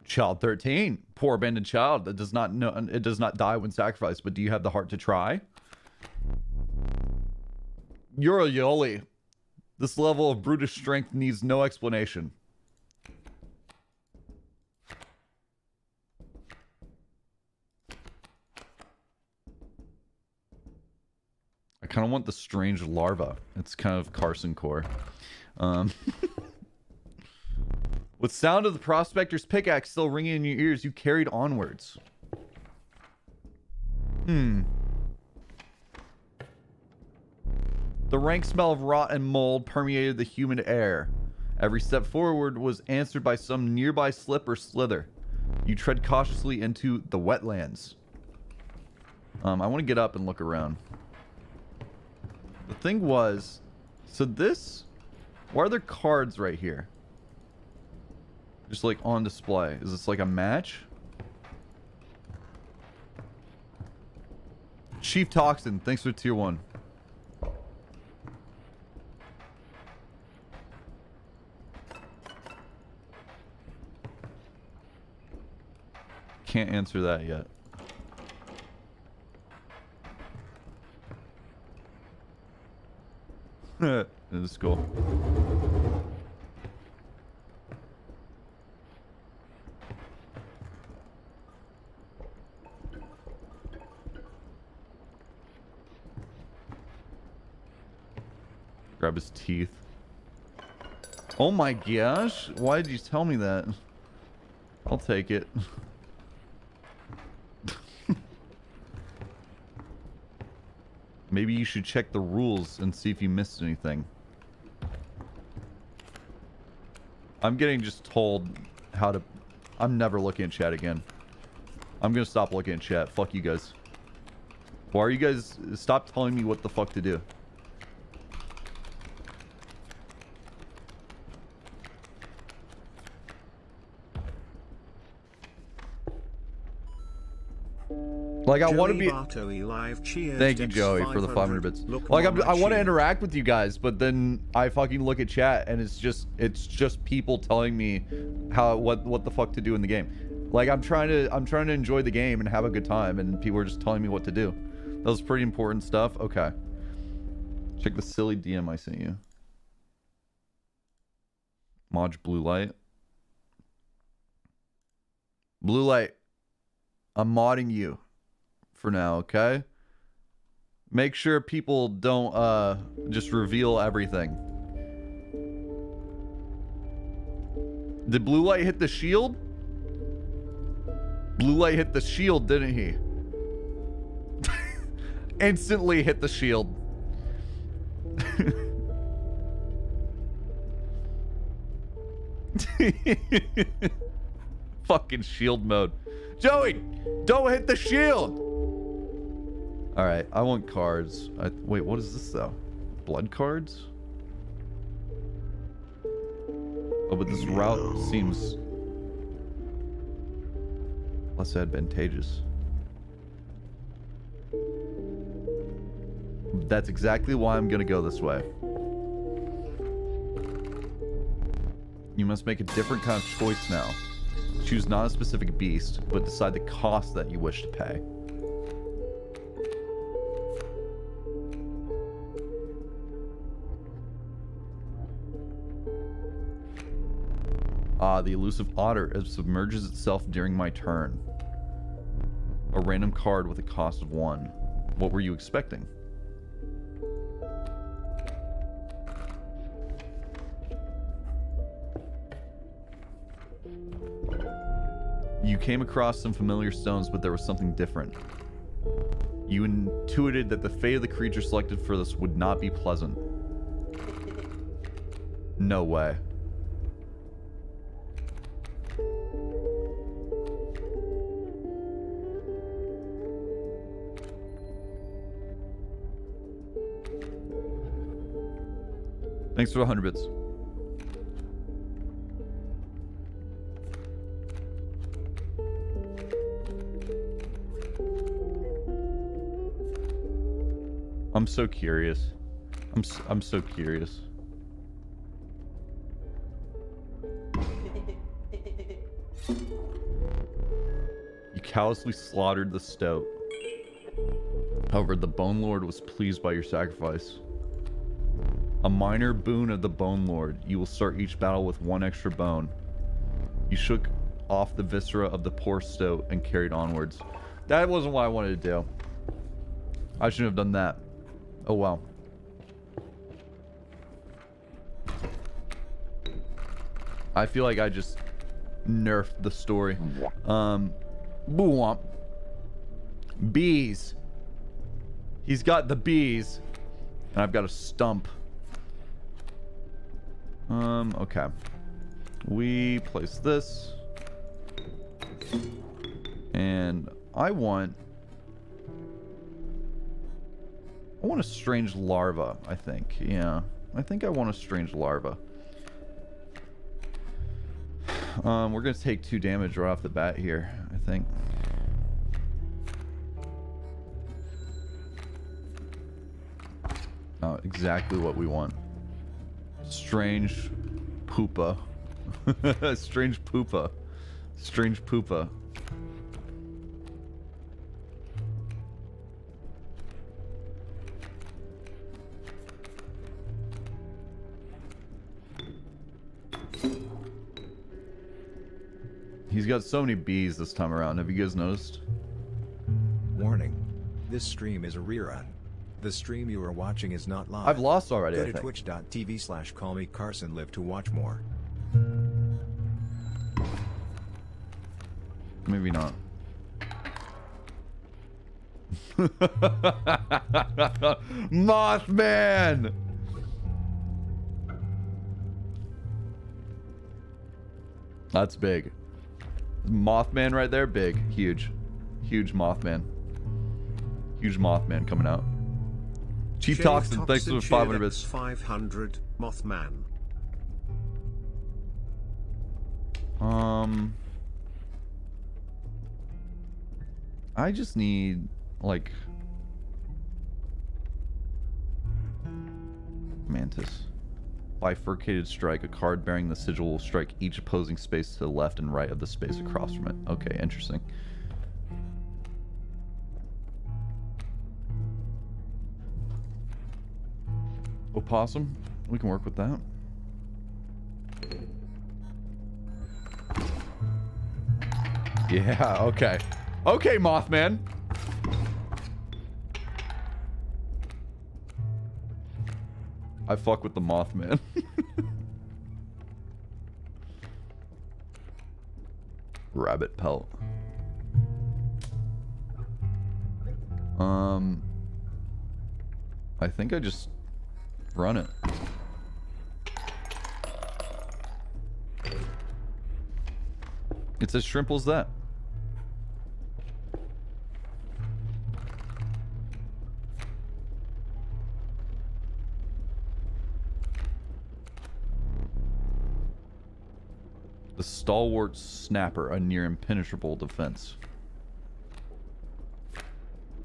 Child 13. Poor abandoned child that does not know, it does not die when sacrificed, but do you have the heart to try? You're a Yoli. This level of brutish strength needs no explanation. I kind of want the strange larva. It's kind of Carson core. With sound of the prospector's pickaxe still ringing in your ears, you carried onwards. The rank smell of rot and mold permeated the humid air. Every step forward was answered by some nearby slip or slither. You tread cautiously into the wetlands. I want to get up and look around. The thing was, so this, why are there cards right here? Just like on display. Is this like a match? Chief Toxin, thanks for tier 1. Can't answer that yet. This is cool. Grab his teeth. Oh my gosh. Why did you tell me that? I'll take it. Maybe you should check the rules and see if you missed anything. I'm getting just told how to... I'm never looking at chat again. I'm gonna stop looking at chat. Fuck you guys. Why are you guys... Stop telling me what the fuck to do. Like, I want to be... Thank you, Joey, for the 500 bits. Like, I want to interact with you guys, but then I fucking look at chat and it's just people telling me what the fuck to do in the game. Like, I'm trying to enjoy the game and have a good time, and people are just telling me what to do. That was pretty important stuff. Okay. Check the silly DM I sent you. Modge blue light. Blue light. I'm modding you. For now, okay? Make sure people don't just reveal everything. Did blue light hit the shield? Blue light hit the shield, didn't he? Instantly hit the shield. Fucking shield mode. Joey, don't hit the shield. All right, I want cards. Wait, what is this though? Blood cards? Oh, but this route seems less advantageous. That's exactly why I'm gonna go this way. You must make a different kind of choice now. Choose not a specific beast, but decide the cost that you wish to pay. The elusive otter submerges itself during my turn. A random card with a cost of 1. What were you expecting? You came across some familiar stones, but there was something different. You intuited that the fate of the creature selected for this would not be pleasant. No way. Thanks for the 100 bits. I'm so curious. I'm so curious. You callously slaughtered the stoat. However, the Bone Lord was pleased by your sacrifice. A minor boon of the Bone Lord. You will start each battle with 1 extra bone. You shook off the viscera of the poor stoat and carried onwards. That wasn't what I wanted to do. I shouldn't have done that. Oh well. I feel like I just nerfed the story. Boom. Bees. He's got the bees. And I've got a stump. Okay. We place this. And I want a strange larva, I think. Yeah. I think I want a strange larva. We're gonna take 2 damage right off the bat here, I think. Oh, exactly what we want. Strange poopa. Strange poopa. Strange poopa. He's got so many bees this time around. Have you guys noticed? Warning. This stream is a rerun. The stream you are watching is not live. I've lost already, Go I to think. twitch.tv/callmecarson live to watch more. Maybe not. Mothman! That's big. Mothman right there, big, huge. Huge Mothman. Huge Mothman coming out. Chief Toxin, thanks for the 500 bits. 500, Mothman. I just need, like... Mantis. Bifurcated strike. A card bearing the sigil will strike each opposing space to the left and right of the space across from it. Okay, interesting. Opossum? We can work with that. Yeah, okay. Okay, Mothman. I fuck with the Mothman. Rabbit pelt. I think I just run it. It's as simple as that. The stalwart snapper, a near impenetrable defense.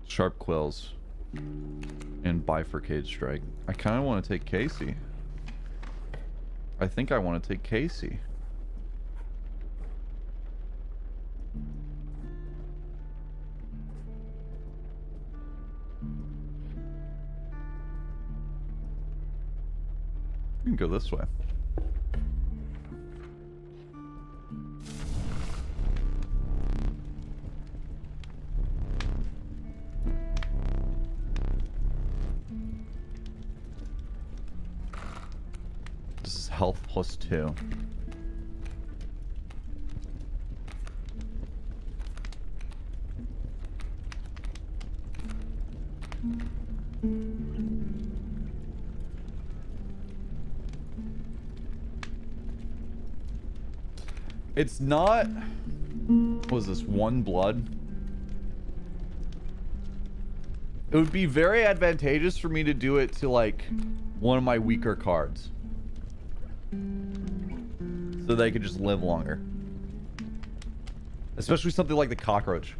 Sharp quills. And bifurcated strike. I kind of want to take Casey. I think I want to take Casey. We can go this way. This is health +2. It's not... What was this? 1 blood? It would be very advantageous for me to do it to, like, one of my weaker cards. so they could just live longer. Especially something like the cockroach.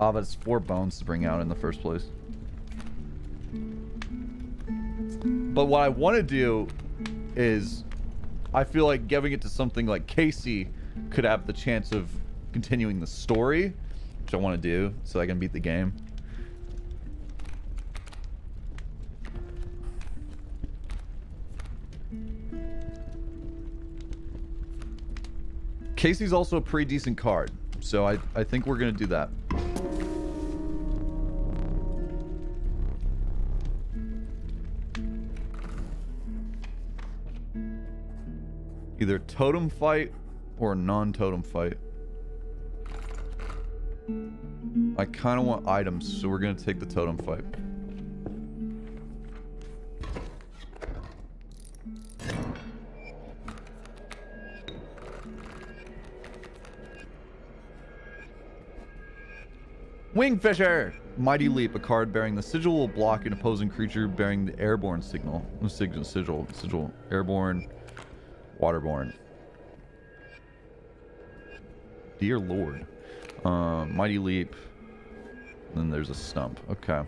Ah, but it's 4 bones to bring out in the first place. But what I want to do is, I feel like giving it to something like Casey could have the chance of continuing the story, which I want to do so I can beat the game. Casey's also a pretty decent card, so I think we're going to do that. Either totem fight or non-totem fight. I kind of want items, so we're going to take the totem fight. Wingfisher! Mighty Leap, a card bearing the sigil will block an opposing creature bearing the airborne signal. Sigil. Airborne. Waterborne. Dear Lord. Mighty Leap. And then there's a stump. Okay.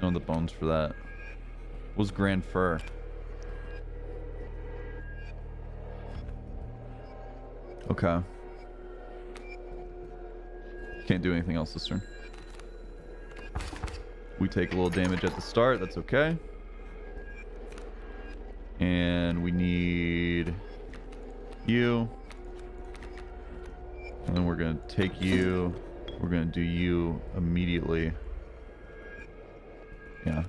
No, the bones for that. Was Grand Fur. Okay. Can't do anything else this turn. We take a little damage at the start. That's okay. And we need you. And then we're going to take you. We're going to do you immediately. Yeah.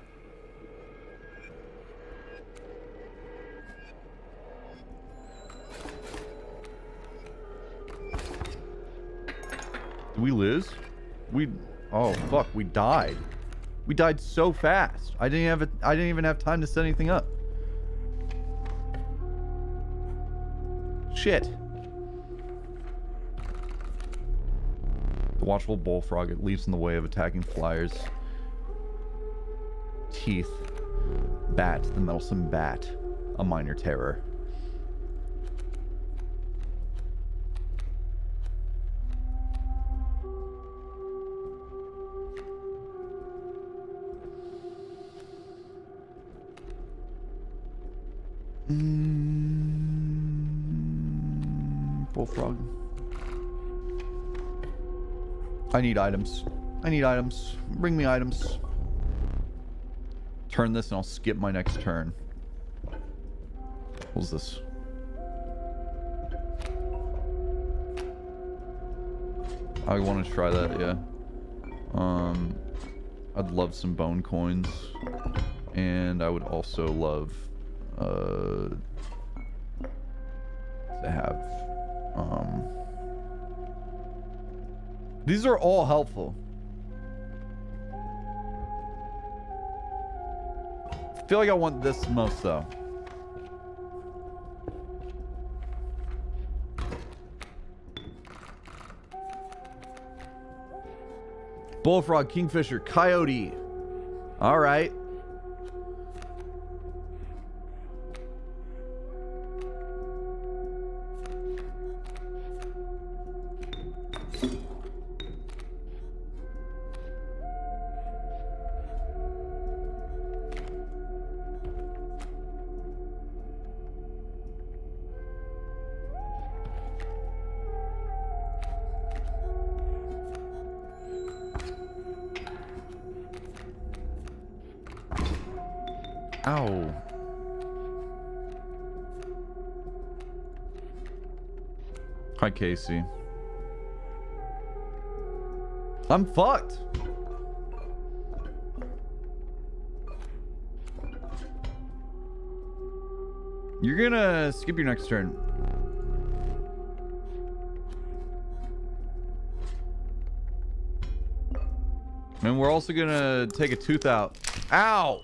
Did we lose? Oh fuck, we died. We died so fast. I didn't even have time to set anything up. Shit. The watchful bullfrog, it leaps in the way of attacking flyers. Teeth. Bat, the meddlesome bat. A minor terror. Bullfrog. I need items. I need items. Bring me items. Turn this and I'll skip my next turn. What's this? I want to try that, yeah. I'd love some bone coins. And I would also love to have these are all helpful. I feel like I want this most though. Bullfrog, Kingfisher, Coyote. All right. Ow. Hi, Casey. I'm fucked. You're gonna skip your next turn. And we're also gonna take a tooth out. Ow!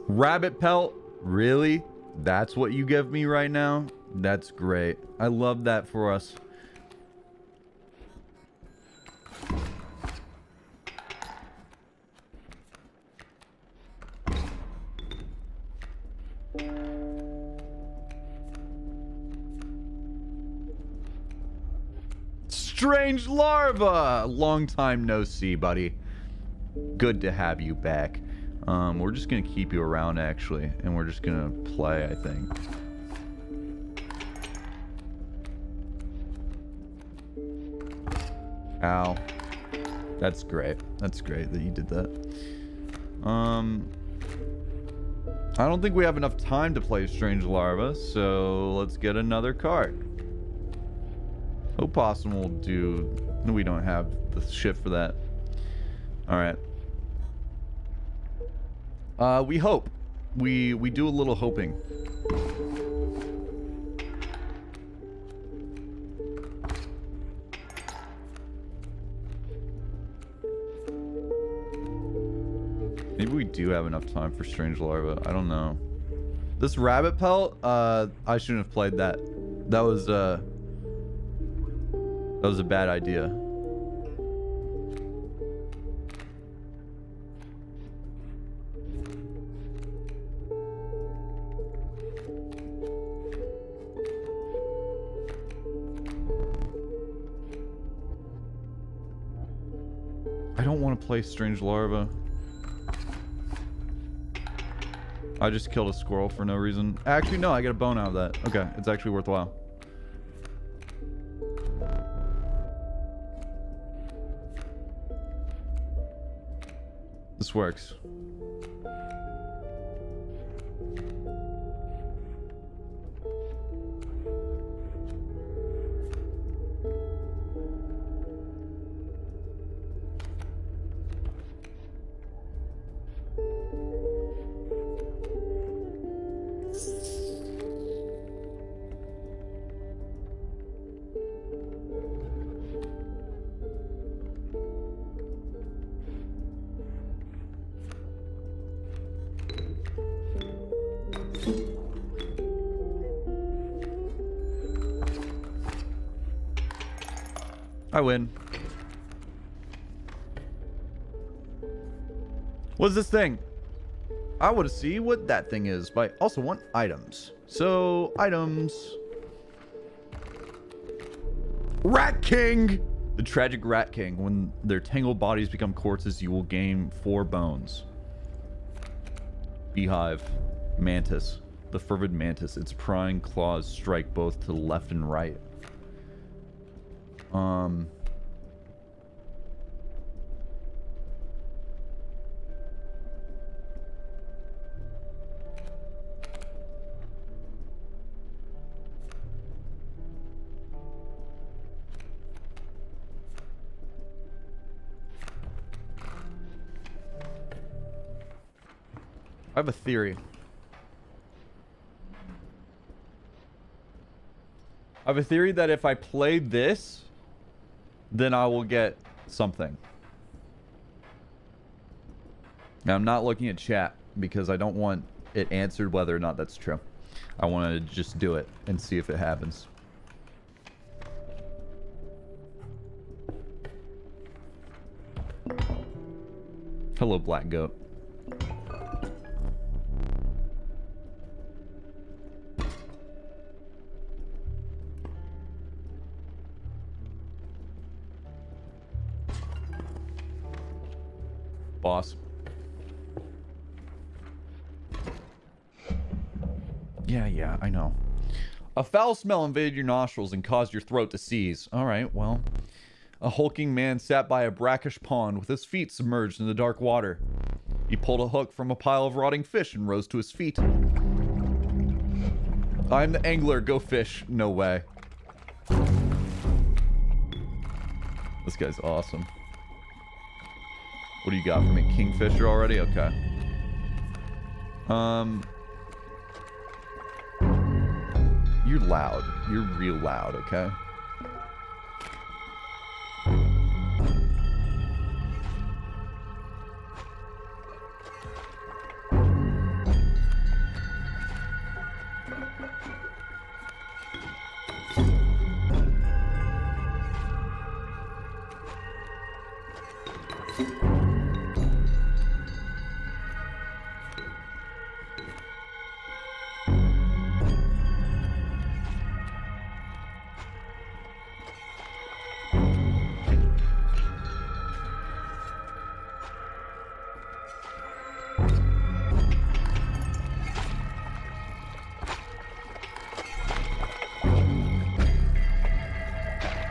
Rabbit pelt? Really? That's what you give me right now? That's great. I love that for us. Strange larva! Long time no see, buddy. Good to have you back. We're just gonna keep you around, actually, and we're just gonna play, I think. Ow. That's great. That's great that you did that. I don't think we have enough time to play Strange Larva, so let's get another card. Opossum will do... No, we don't have the shit for that. Alright. We hope. We do a little hoping. Maybe we do have enough time for Strange Larva. I don't know. This rabbit pelt, I shouldn't have played that. That was a bad idea. I don't want to play Strange Larva. I just killed a squirrel for no reason. Actually, no, I get a bone out of that. Okay, it's actually worthwhile. This works. I win. What's this thing? I want to see what that thing is, but I also want items. So, items. Rat King! The tragic Rat King. When their tangled bodies become corpses, you will gain 4 bones. Beehive. Mantis. The fervid mantis. Its prying claws strike both to the left and right. I have a theory. I have a theory that if I play this, then I will get something. Now, I'm not looking at chat because I don't want it answered whether or not that's true. I want to just do it and see if it happens. Hello, Black Goat. Boss. Yeah, I know. A foul smell invaded your nostrils and caused your throat to seize. Alright, well. A hulking man sat by a brackish pond with his feet submerged in the dark water. He pulled a hook from a pile of rotting fish and rose to his feet. I'm the angler, go fish. No way. This guy's awesome. What do you got for me? Kingfisher already? Okay. You're loud. You're real loud, okay?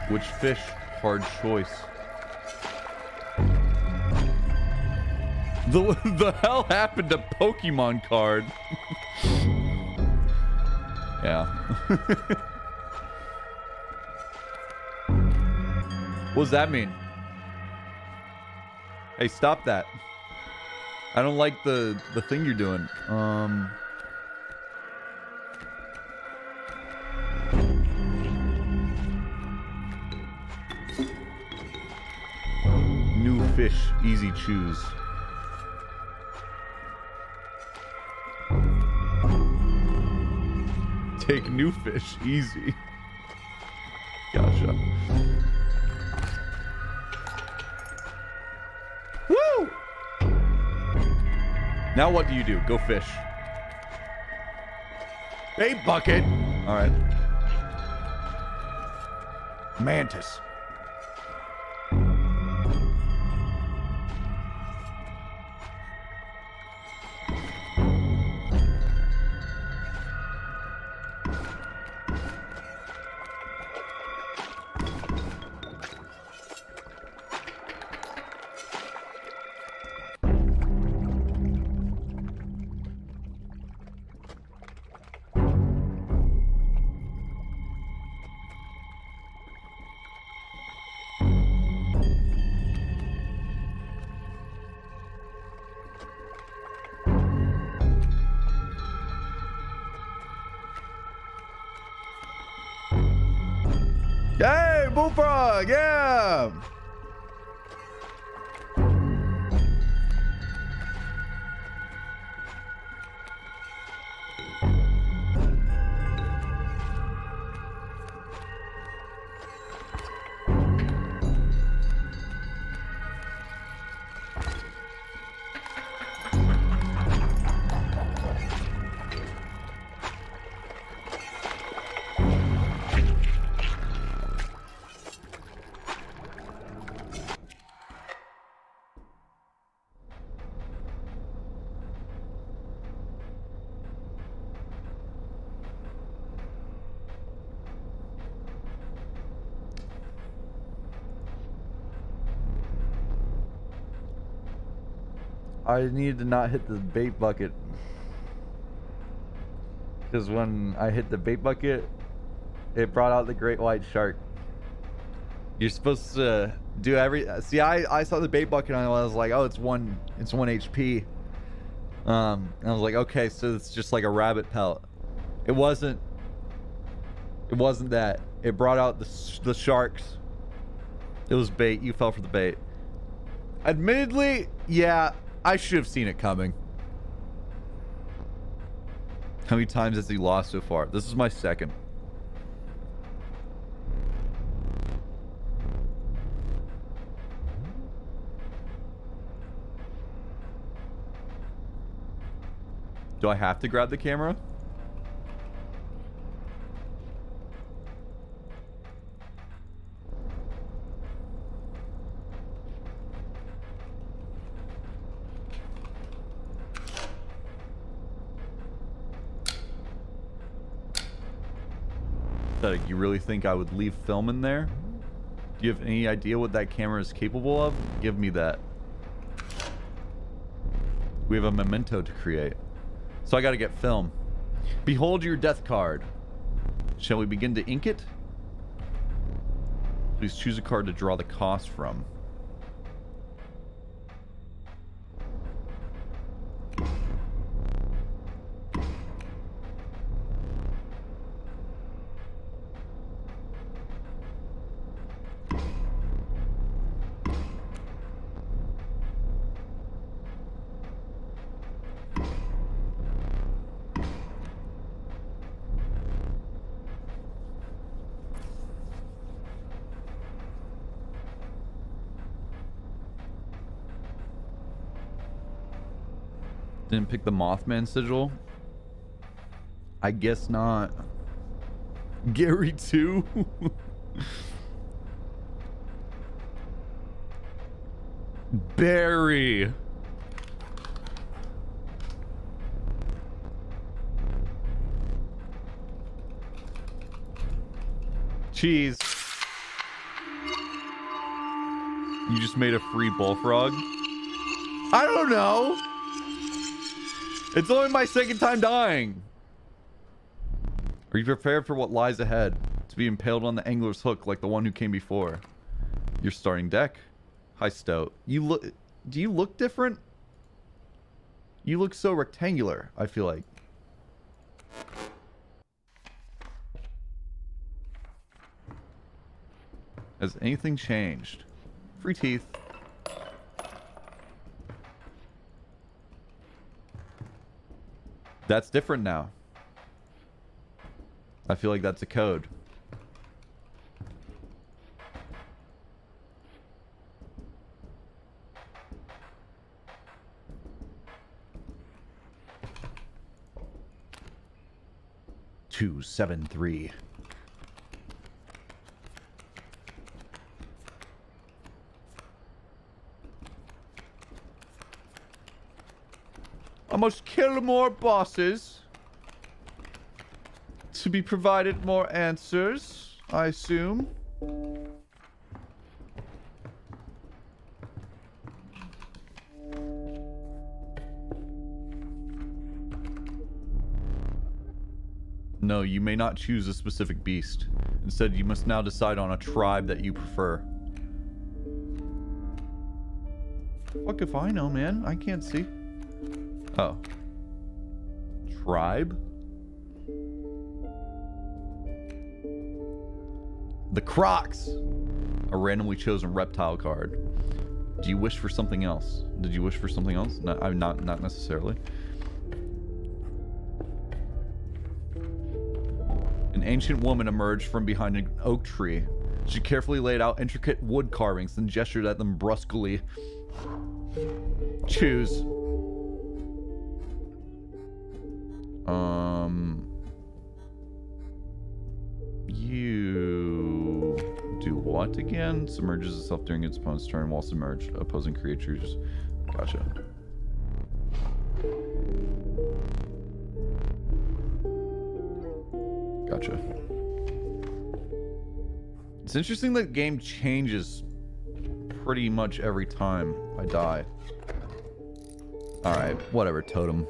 Which fish? Hard choice. The hell happened to Pokemon card? Yeah. What does that mean? Hey, stop that. I don't like the thing you're doing. New fish, easy choose. Take new fish, easy. Gotcha. Woo! Now what do you do? Go fish. Bait bucket! Alright. Mantis. Hey, bullfrog, yeah! I needed to not hit the bait bucket. Because when I hit the bait bucket, it brought out the great white shark. You're supposed to do every... See, I saw the bait bucket and I was like, oh, it's one HP. And I was like, okay, so it's just like a rabbit pellet. It wasn't that. It brought out the sharks. It was bait. You fell for the bait. Admittedly, yeah, I should have seen it coming. How many times has he lost so far? This is my second. Do I have to grab the camera? You really think I would leave film in there? Do you have any idea what that camera is capable of? Give me that. We have a memento to create. So I gotta get film. Behold your death card. Shall we begin to ink it? Please choose a card to draw the cost from. Didn't pick the Mothman sigil? I guess not. Gary too? Barry. Cheese. You just made a free bullfrog? I don't know. It's only my second time dying. Are you prepared for what lies ahead? To be impaled on the angler's hook like the one who came before. Your starting deck. Hi, Stout. You look... Do you look different? You look so rectangular, I feel like. Has anything changed? Free teeth. That's different now. I feel like that's a code. Two, 7, 3. I must kill more bosses to be provided more answers, I assume. No, you may not choose a specific beast. Instead, you must now decide on a tribe that you prefer. Fuck if I know, man. I can't see. Oh. Tribe? The Crocs! A randomly chosen reptile card. Do you wish for something else? Did you wish for something else? No, I'm not necessarily. An ancient woman emerged from behind an oak tree. She carefully laid out intricate wood carvings and gestured at them brusquely. Choose. You do what again? Submerges itself during its opponent's turn while submerged. Opposing creatures. Gotcha. Gotcha. It's interesting that game changes pretty much every time I die. Alright, whatever, totem.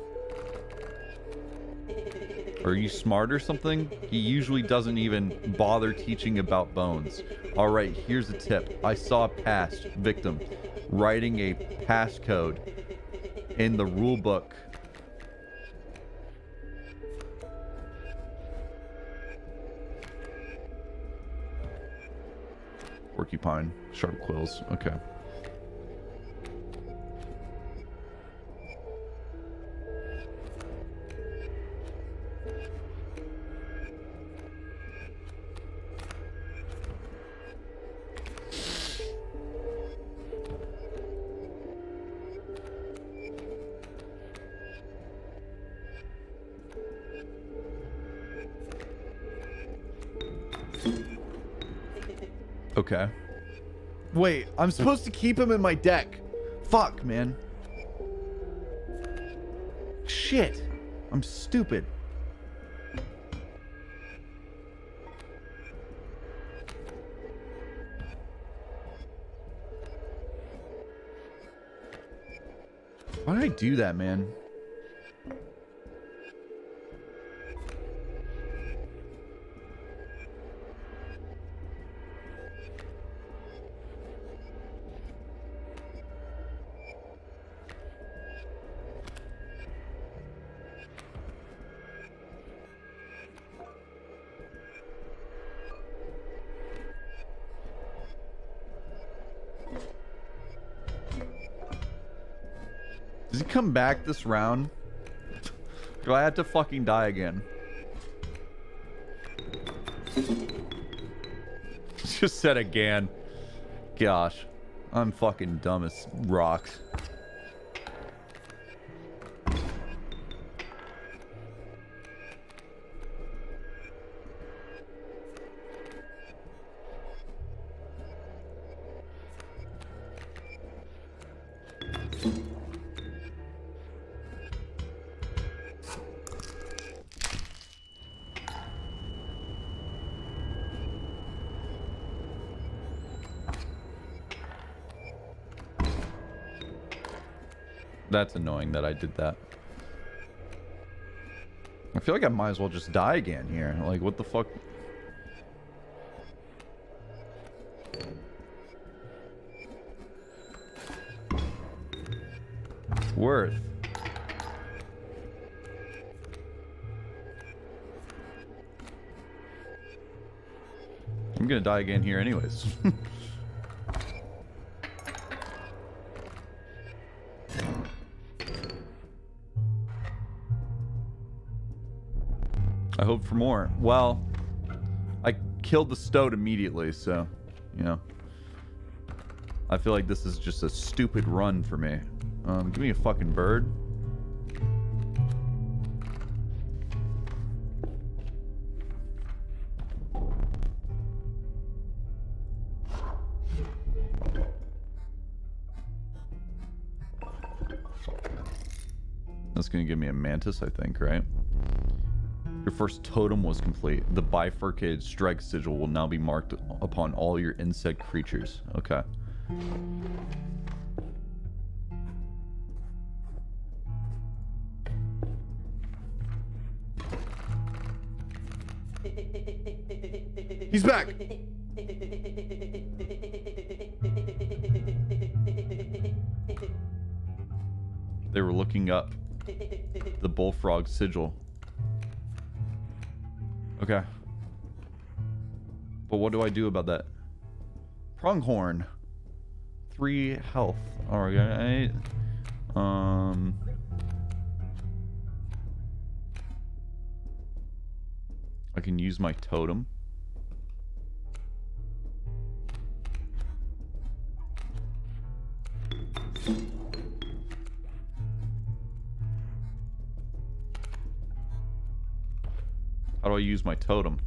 Are you smart or something? He usually doesn't even bother teaching about bones. Alright, here's a tip. I saw a past victim writing a passcode in the rule book. Porcupine. Sharp quills. Okay. Okay. Wait, I'm supposed to keep him in my deck. Fuck, man. Shit. I'm stupid. Why did I do that, man? Does he come back this round? Do I have to fucking die again? Just said again. Gosh. I'm fucking dumb as rocks. That's annoying that I did that. I feel like I might as well just die again here. Like, what the fuck? Worth. I'm gonna die again here anyways. I hope for more. Well, I killed the stoat immediately, so, you know. I feel like this is just a stupid run for me. Give me a fucking bird. That's gonna give me a mantis, I think, right? Your first totem was complete. The bifurcated strike sigil will now be marked upon all your insect creatures. Okay. He's back! They were looking up the bullfrog sigil. Okay. But what do I do about that? Pronghorn. 3 health. Alright. I can use my totem. How do I use my totem?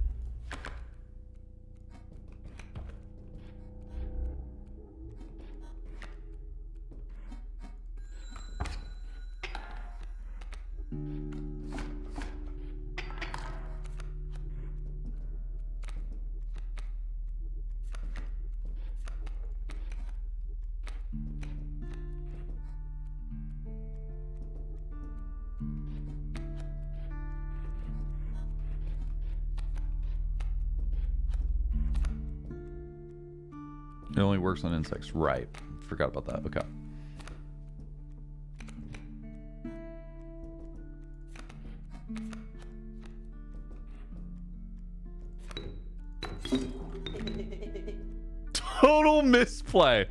It only works on insects. Right. Forgot about that. Okay. Total misplay.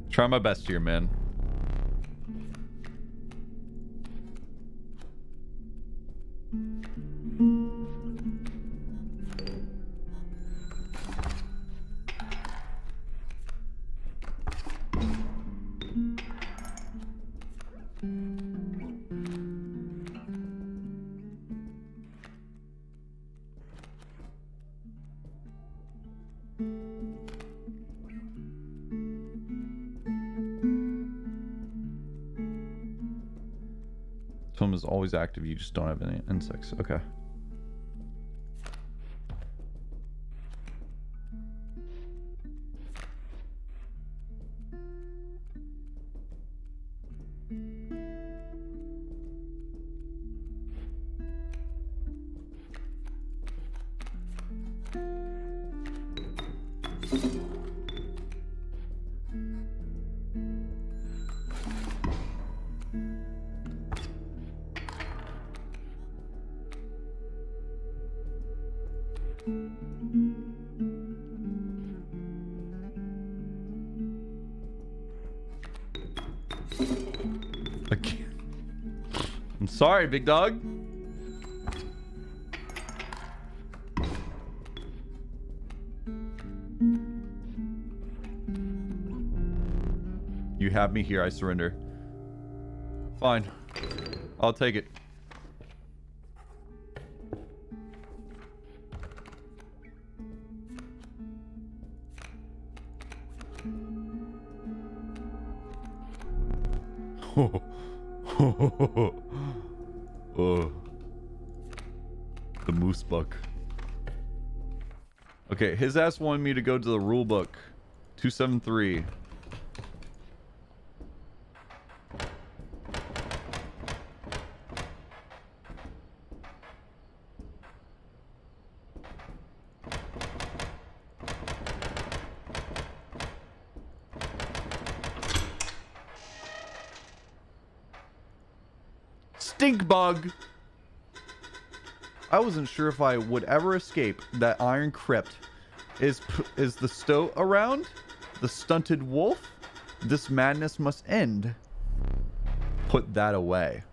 Try my best here, man. Totem is always active, you just don't have any insects. Okay. I'm sorry, big dog. You have me here, I surrender. Fine. I'll take it. Oh, the moose buck. Okay, his ass wanted me to go to the rule book. 273. Stink bug. I wasn't sure if I would ever escape that iron crypt. Is the stoat around? The stunted wolf? This madness must end. Put that away.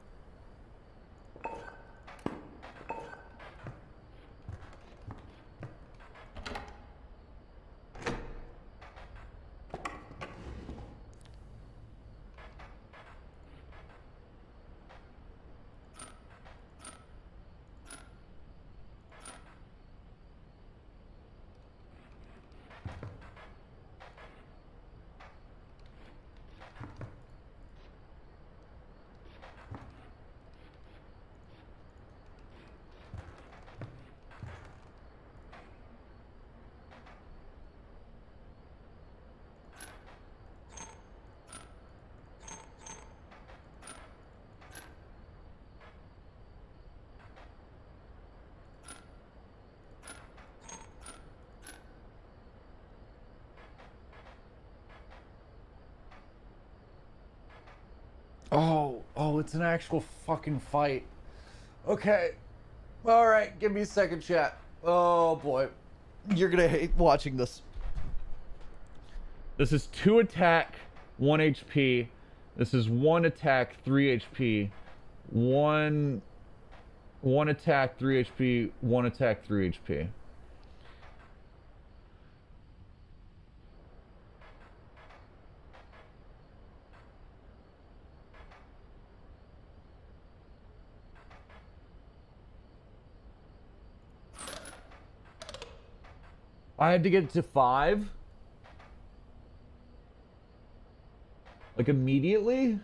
Oh, it's an actual fucking fight. Okay. All right, give me a second, chat. Oh boy. You're gonna hate watching this. This is 2 attack, 1 HP. This is 1 attack, 3 HP. 1 attack, 3 HP. 1 attack, 3 HP. I had to get to 5. Like immediately?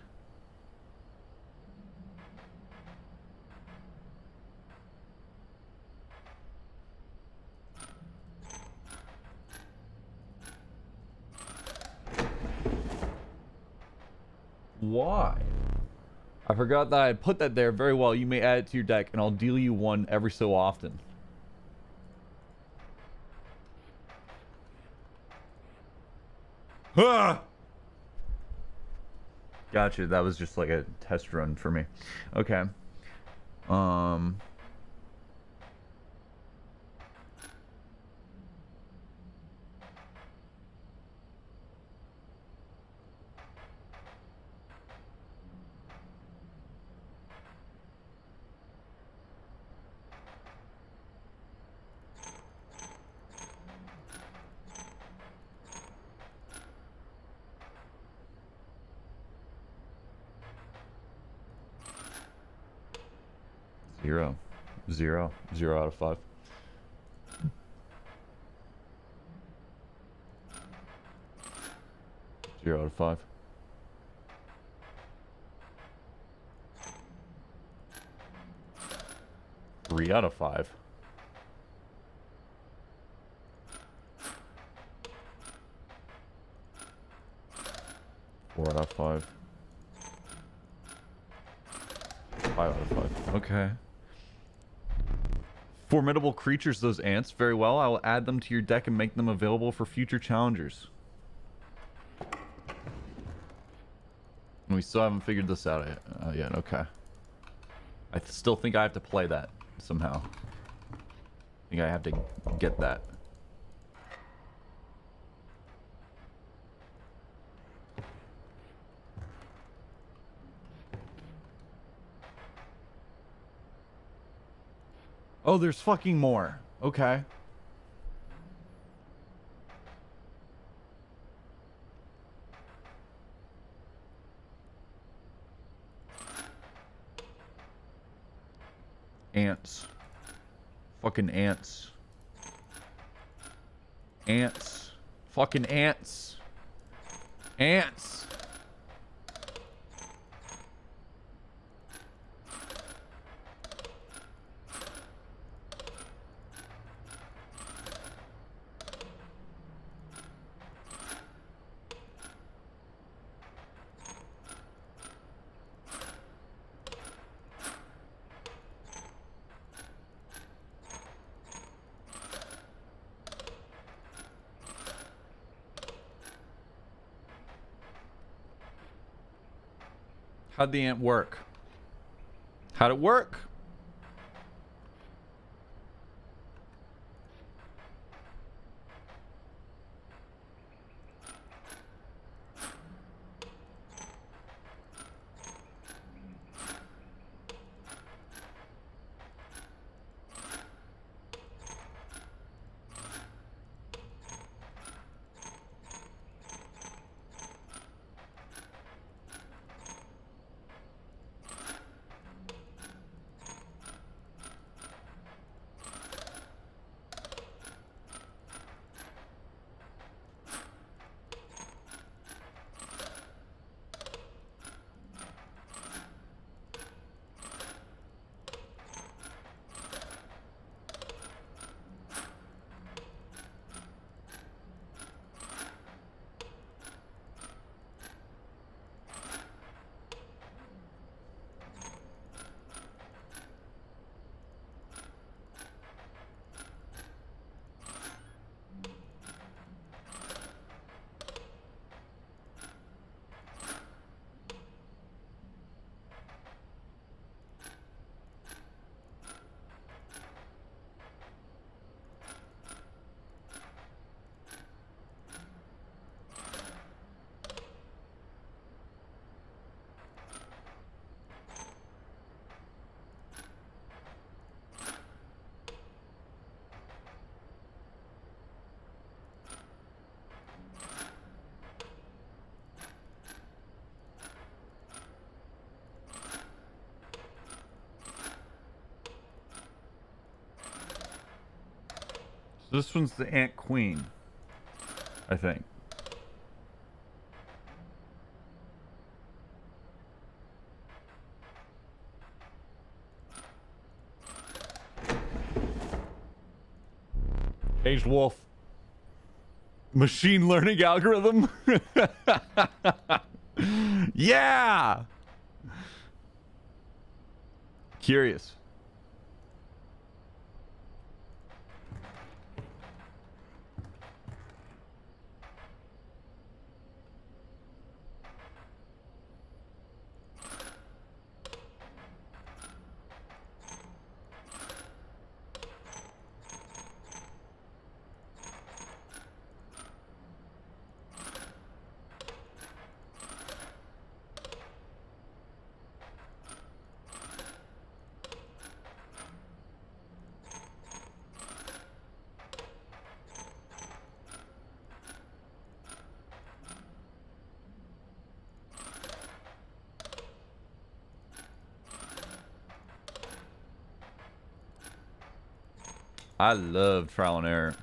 Why? I forgot that I put that there. Very well. You may add it to your deck and I'll deal you 1 every so often. Ah! Gotcha. That was just like a test run for me. Okay. Zero out of 5. Zero out of 5. Three out of 5. Four out of 5. 5 out of 5. Okay. Formidable creatures, those ants. Very well. I will add them to your deck and make them available for future challengers. We still haven't figured this out yet. Okay. I still think I have to play that somehow. I think I have to get that. Oh, there's fucking more. Okay. Ants. Fucking ants. Ants. Fucking ants. Ants. How'd the ant work? How'd it work? This one's the Ant Queen, I think. Caged wolf. Machine learning algorithm. Yeah. Curious. I love trial and error.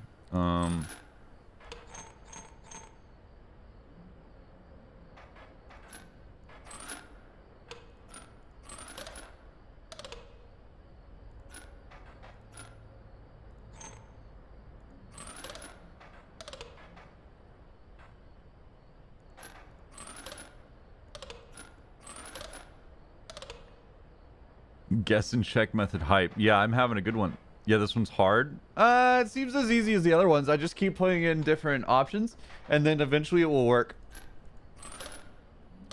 Guess and check method hype. Yeah, I'm having a good one. Yeah, this one's hard. It seems as easy as the other ones. I just keep putting in different options, and then eventually it will work.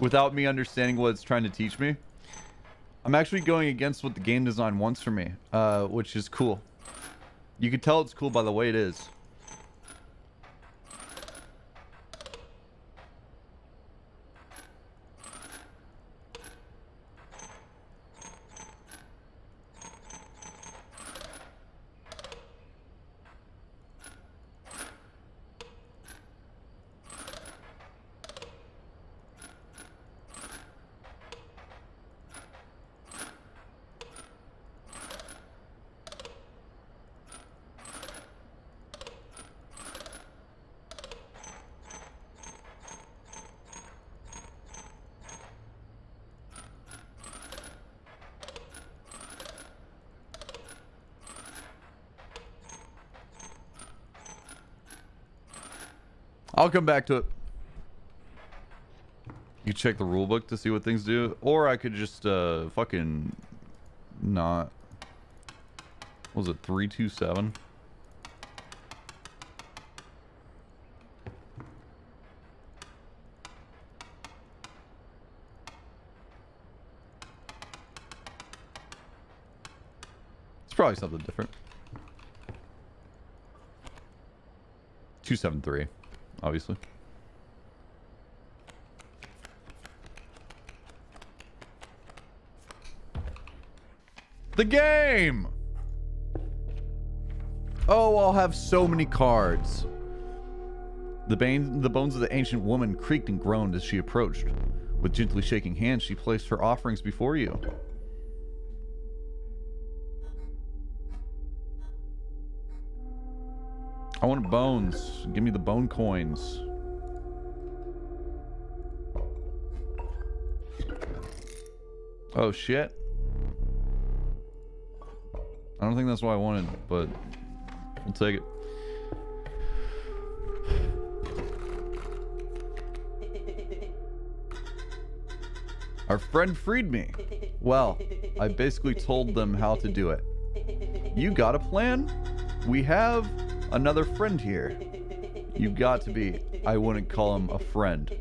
Without me understanding what it's trying to teach me. I'm actually going against what the game design wants from me, which is cool. You can tell it's cool by the way it is. I'll come back to it. You check the rulebook to see what things do, or I could just fucking not. What was it 327? probably something different. 273, obviously. The game! Oh, I'll have so many cards. The bones of the ancient woman creaked and groaned as she approached. With gently shaking hands, she placed her offerings before you. I want bones. Give me the bone coins. Oh, shit. I don't think that's what I wanted, but we'll take it. Our friend freed me. Well, I basically told them how to do it. You got a plan? We have another friend here. You got to be. I wouldn't call him a friend,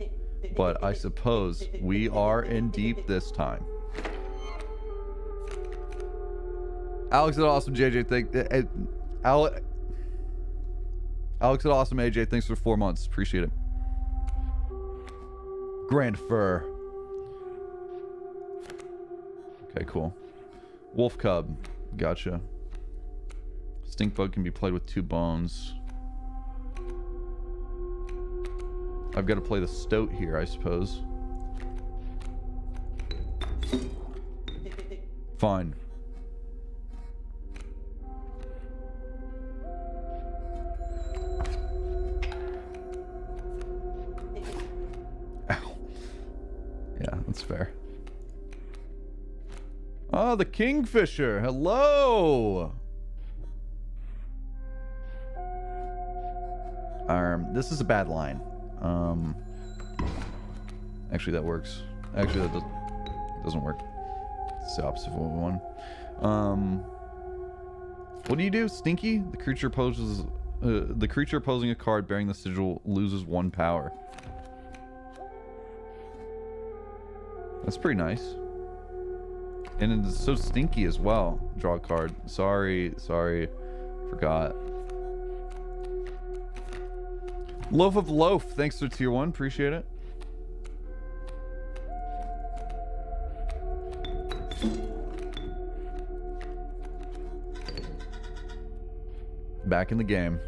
but I suppose we are in deep this time. Alex at Awesome JJ, Alex at Awesome AJ, thanks for 4 months. Appreciate it. Grand Fur. Okay, cool. Wolf Cub. Gotcha. Stink Bug can be played with 2 bones. I've got to play the Stoat here, I suppose. Fine. Ow. Yeah, that's fair. Oh, the Kingfisher. Hello. This is a bad line. Actually, that works. Actually, that doesn't work. It's the opposite of what we want. What do you do, Stinky? The creature poses. The creature opposing a card bearing the sigil loses 1 power. That's pretty nice. And it's so stinky as well. Draw a card. Sorry. Forgot. Loaf of Loaf. Thanks for tier 1. Appreciate it. Back in the game.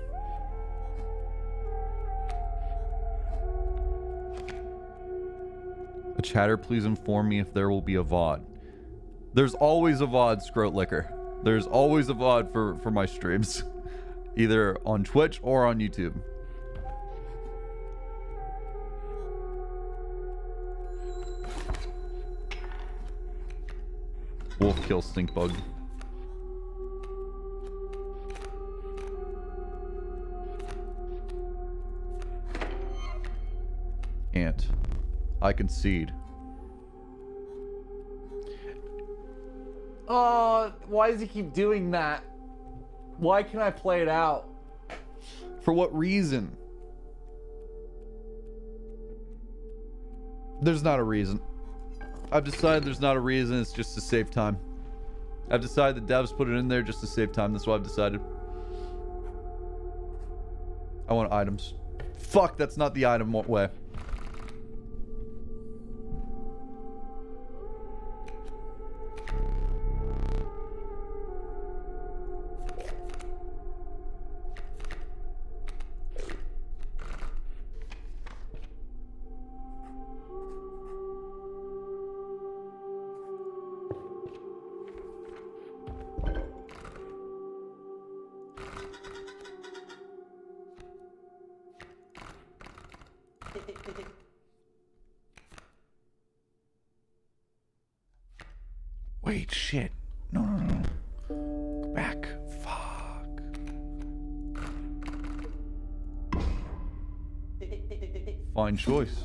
A chatter, please inform me if there will be a VOD. There's always a VOD, Scroat Liquor. There's always a VOD for my streams. Either on Twitch or on YouTube. Wolf kill Stink Bug. Ant. I concede. Oh, why does he keep doing that? Why can't I play it out? For what reason? There's not a reason. I've decided there's not a reason. It's just to save time. I've decided the devs put it in there just to save time. That's what I've decided. I want items. Fuck, that's not the item way. Wait, shit. No. Go back. Fuck. Fine choice.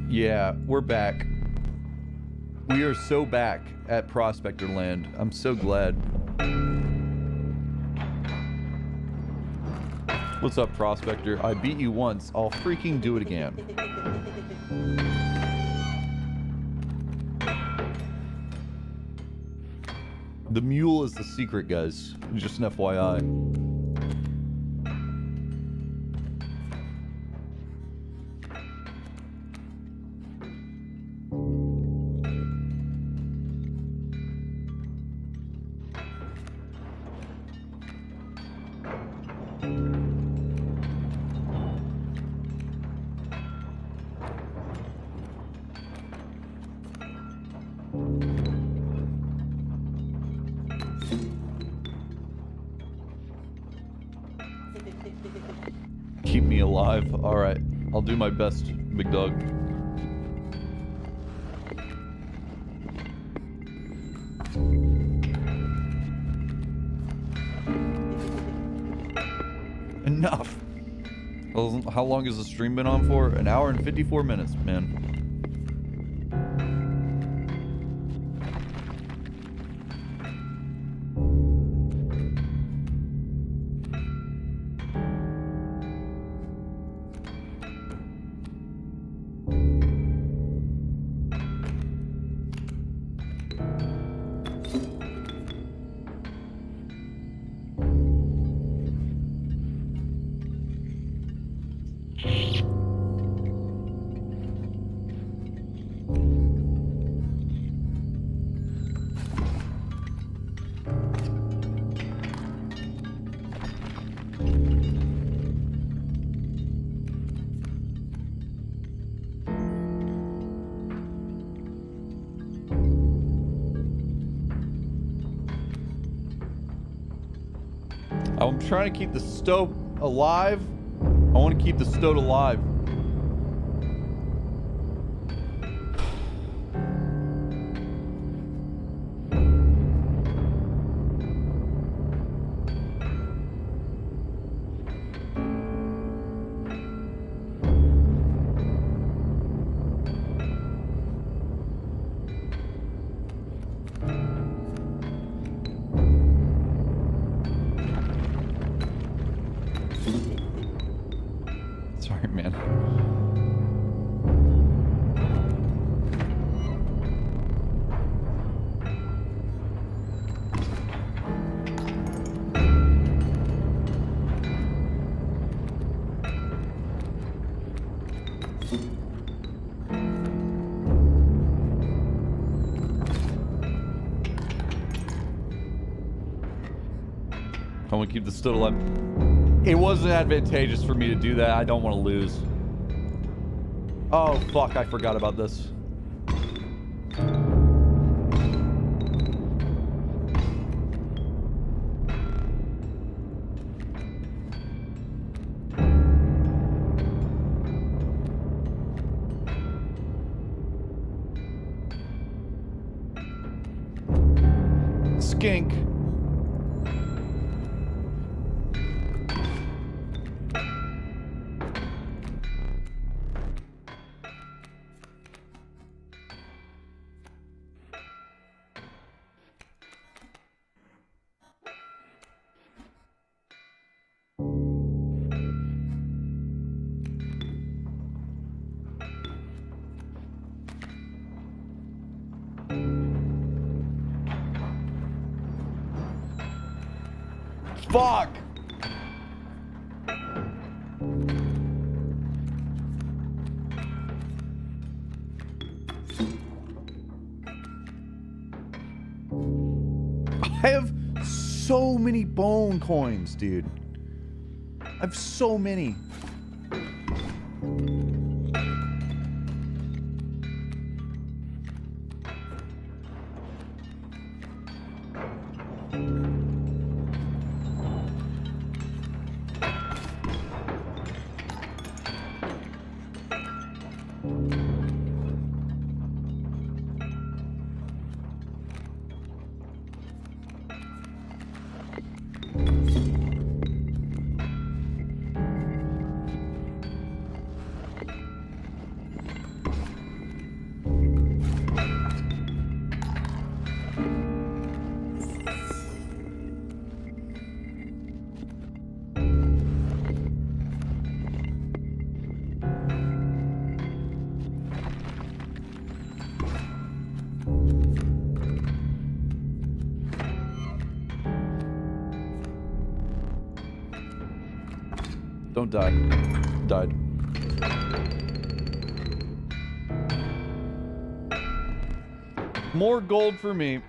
Yeah, we're back. We are so back at Prospector Land. I'm so glad. What's up, Prospector? I beat you once. I'll freaking do it again. The mule is the secret, guys. Just an FYI. Keep me alive. Alright. I'll do my best, big dog. Enough. How long has the stream been on for? An hour and 54 minutes, man. I'm trying to keep the stove alive. I want to keep the stove alive. Sorry, man. I want to keep the stove alive. It wasn't advantageous for me to do that. I don't want to lose. Oh, fuck. I forgot about this. Skink. Fuck! I have so many bone coins, dude. I have so many. Don't die. Died. More gold for me.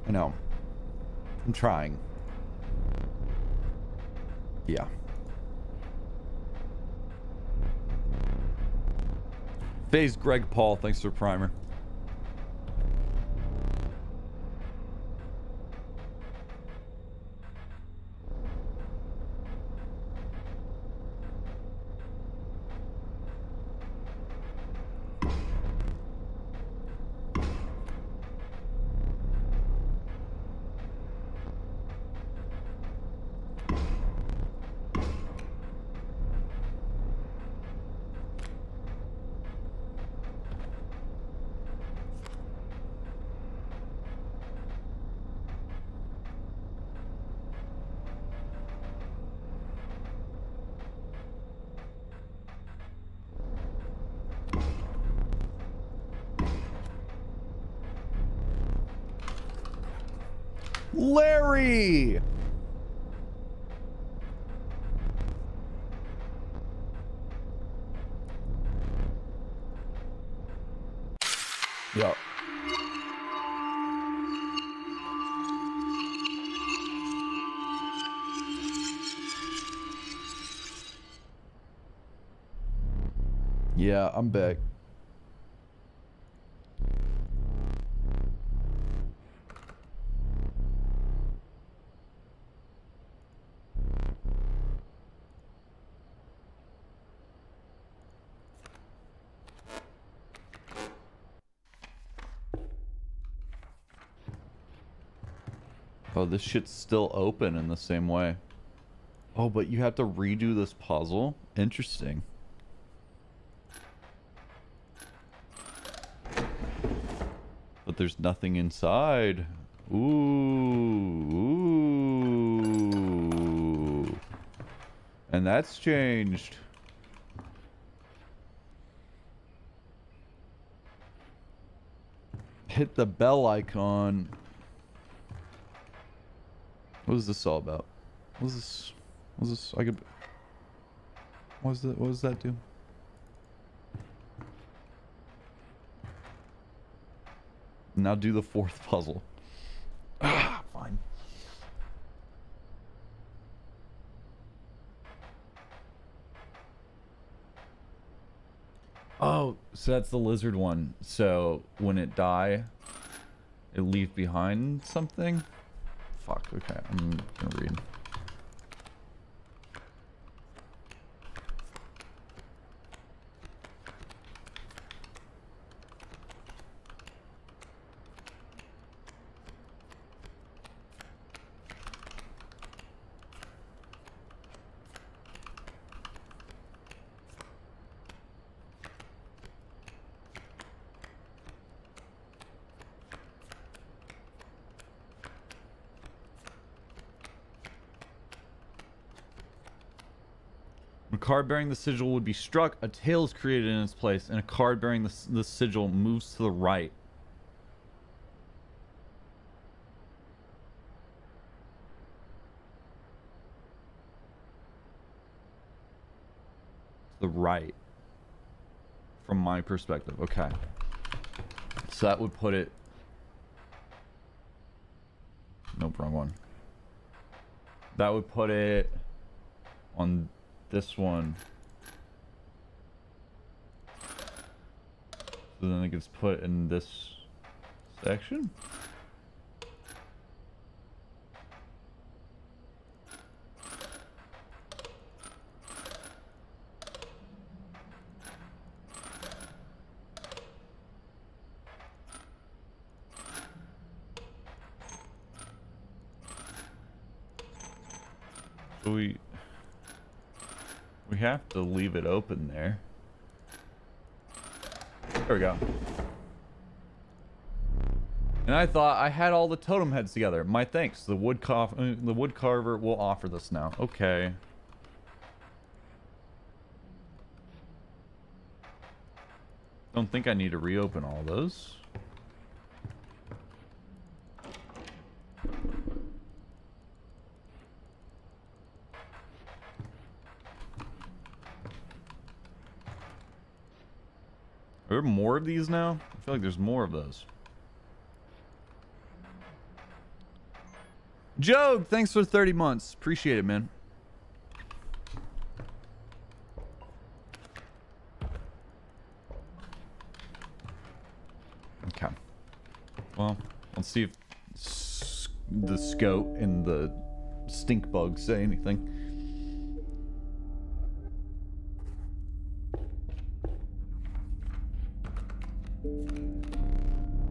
I know. I'm trying. Yeah. Phase Greg Paul, thanks for primer. Larry! Yeah. Yeah, I'm back. Oh, this shit's still open in the same way. Oh, but you have to redo this puzzle? Interesting. But there's nothing inside. Ooh. Ooh. And that's changed. Hit the bell icon. What is this all about? What is this? What is this? I could. What does that do? Now do the fourth puzzle. Ah, fine. Oh, so that's the lizard one. So when it die, it leave behind something? Fuck, okay, I'm gonna read. A card bearing the sigil would be struck, a tail is created in its place, and a card bearing the sigil moves to the right. The right. From my perspective. Okay. So that would put it... Nope, wrong one. That would put it on this one. So then it gets put in this section. So we have to leave it open there. There we go. And I thought I had all the totem heads together. My thanks. The wood carver will offer this now. Okay. Don't think I need to reopen all those. Are there more of these now? I feel like there's more of those. Joe, thanks for 30 months. Appreciate it, man. Okay. Well, let's see if the scout and the stink bug say anything.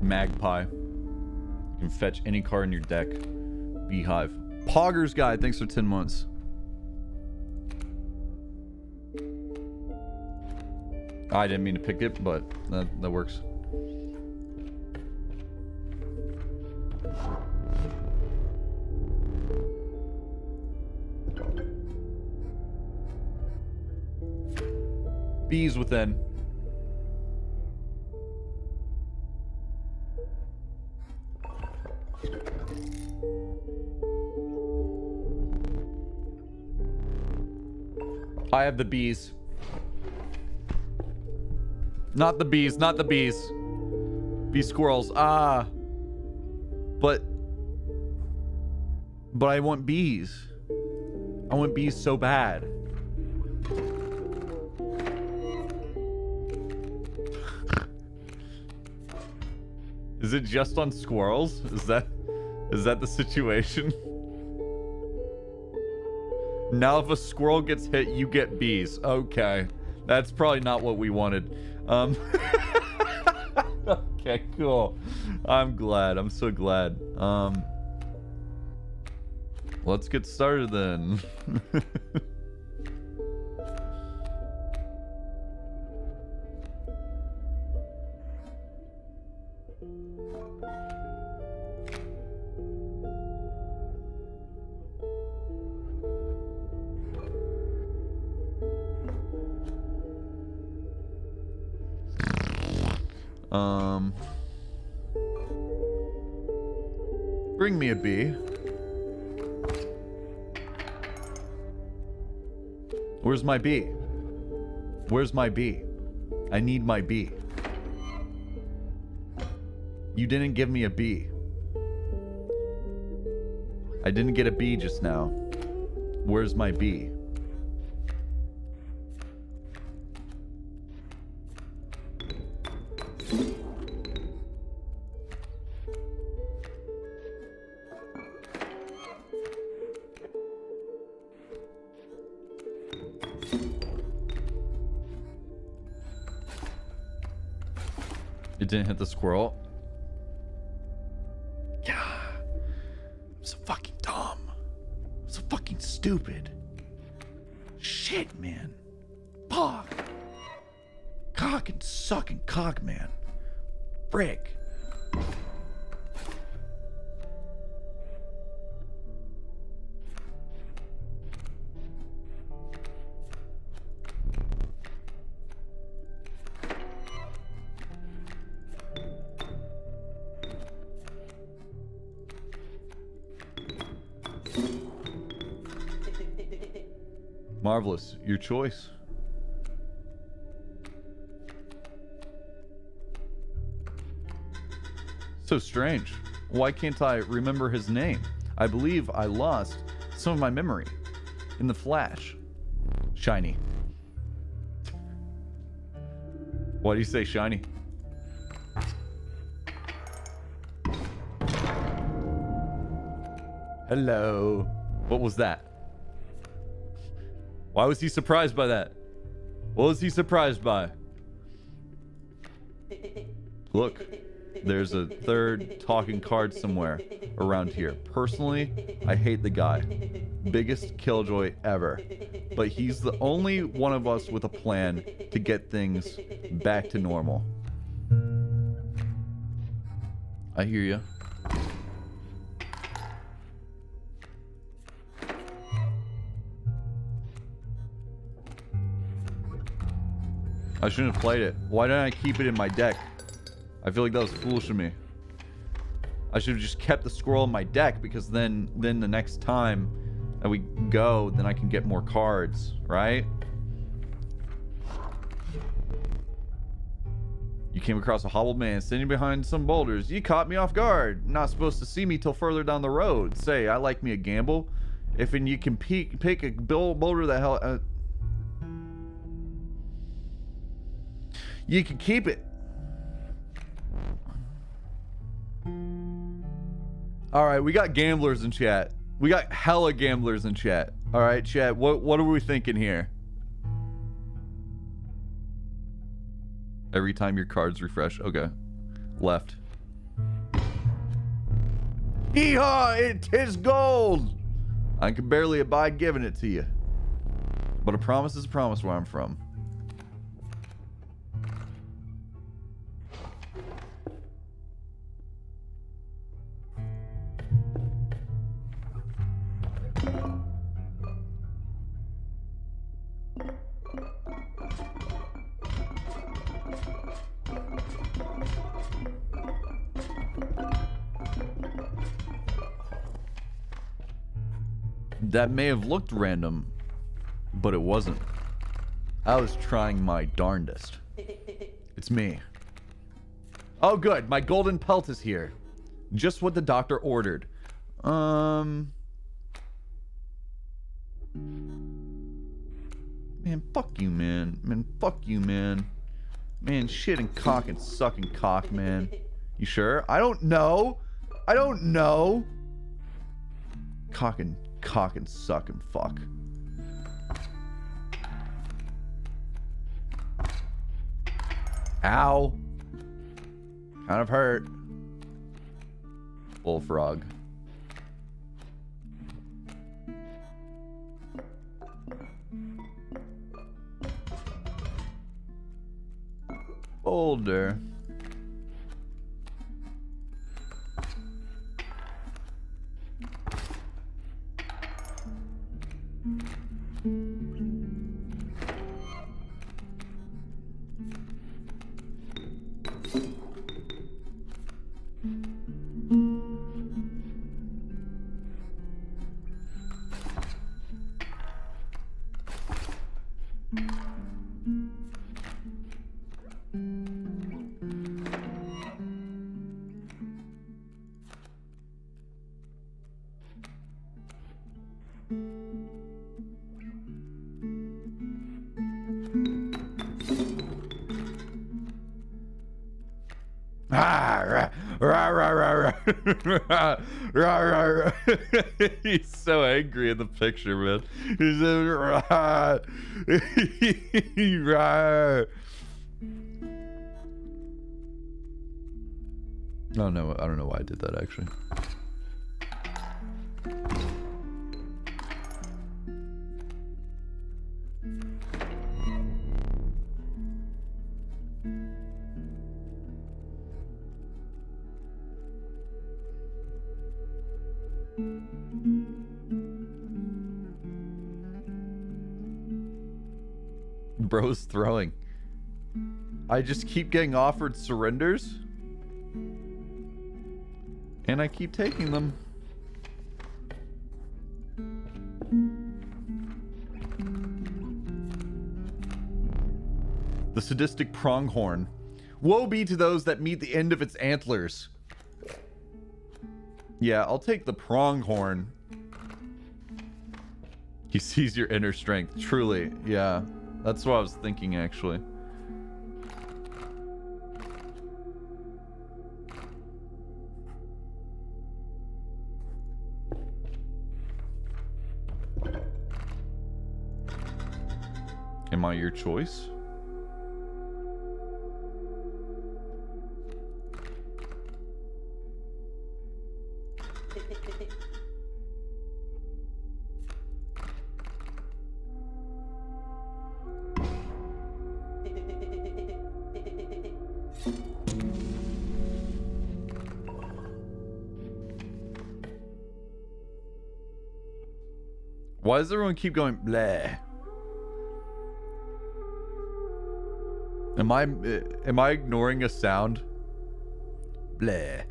Magpie. You can fetch any card in your deck. Beehive. Poggers guy, thanks for 10 months. I didn't mean to pick it, but that works. Bees within. I have the bees. Not the bees, not the bees. Bee squirrels. Ah. But I want bees. I want bees so bad. Is it just on squirrels? Is that the situation? Now if a squirrel gets hit, you get bees. Okay. That's probably not what we wanted. Okay, cool. I'm glad. I'm so glad. Let's get started then. Bring me a bee. Where's my bee? Where's my bee? I need my bee. You didn't give me a bee. I didn't get a bee just now. Where's my bee? It didn't hit the squirrel. Yeah. I'm so fucking dumb. I'm so fucking stupid. Shit, man. Fuck. Cock and sucking cock, man. Frick. Marvelous. Your choice. So strange. Why can't I remember his name? I believe I lost some of my memory in the flash. Shiny. Why do you say shiny? Hello. What was that? Why was he surprised by that? What was he surprised by? Look, there's a third talking card somewhere around here. Personally, I hate the guy. Biggest killjoy ever. But he's the only one of us with a plan to get things back to normal. I hear you. I shouldn't have played it. Why didn't I keep it in my deck? I feel like that was foolish of me. I should have just kept the scroll in my deck, because then the next time that we go, then I can get more cards, right? You came across a hobbled man standing behind some boulders. You caught me off guard. Not supposed to see me till further down the road. Say, I like me a gamble. If and you can pick a boulder that hell... you can keep it. Alright, we got gamblers in chat. We got hella gamblers in chat. Alright, chat, what are we thinking here? Every time your cards refresh. Okay. Left. Hee-haw! It is gold! I can barely abide giving it to you. But a promise is a promise where I'm from. That may have looked random, but it wasn't. I was trying my darndest. It's me. Oh good, my golden pelt is here. Just what the doctor ordered. Man, fuck you, man. Man, fuck you, man. Man, shit and cock and sucking cock, man. You sure? I don't know. I don't know. Cock and suck and fuck. Ow. Kind of hurt. Bullfrog. Boulder. He's so angry in the picture, man. He's oh no, I don't know why I did that actually. Bro's throwing. I just keep getting offered surrenders. And I keep taking them. The sadistic pronghorn. Woe be to those that meet the end of its antlers. Yeah, I'll take the pronghorn. He sees your inner strength. Truly, yeah. That's what I was thinking, actually. Am I your choice? Why does everyone keep going bleh? Am I ignoring a sound? Bleh.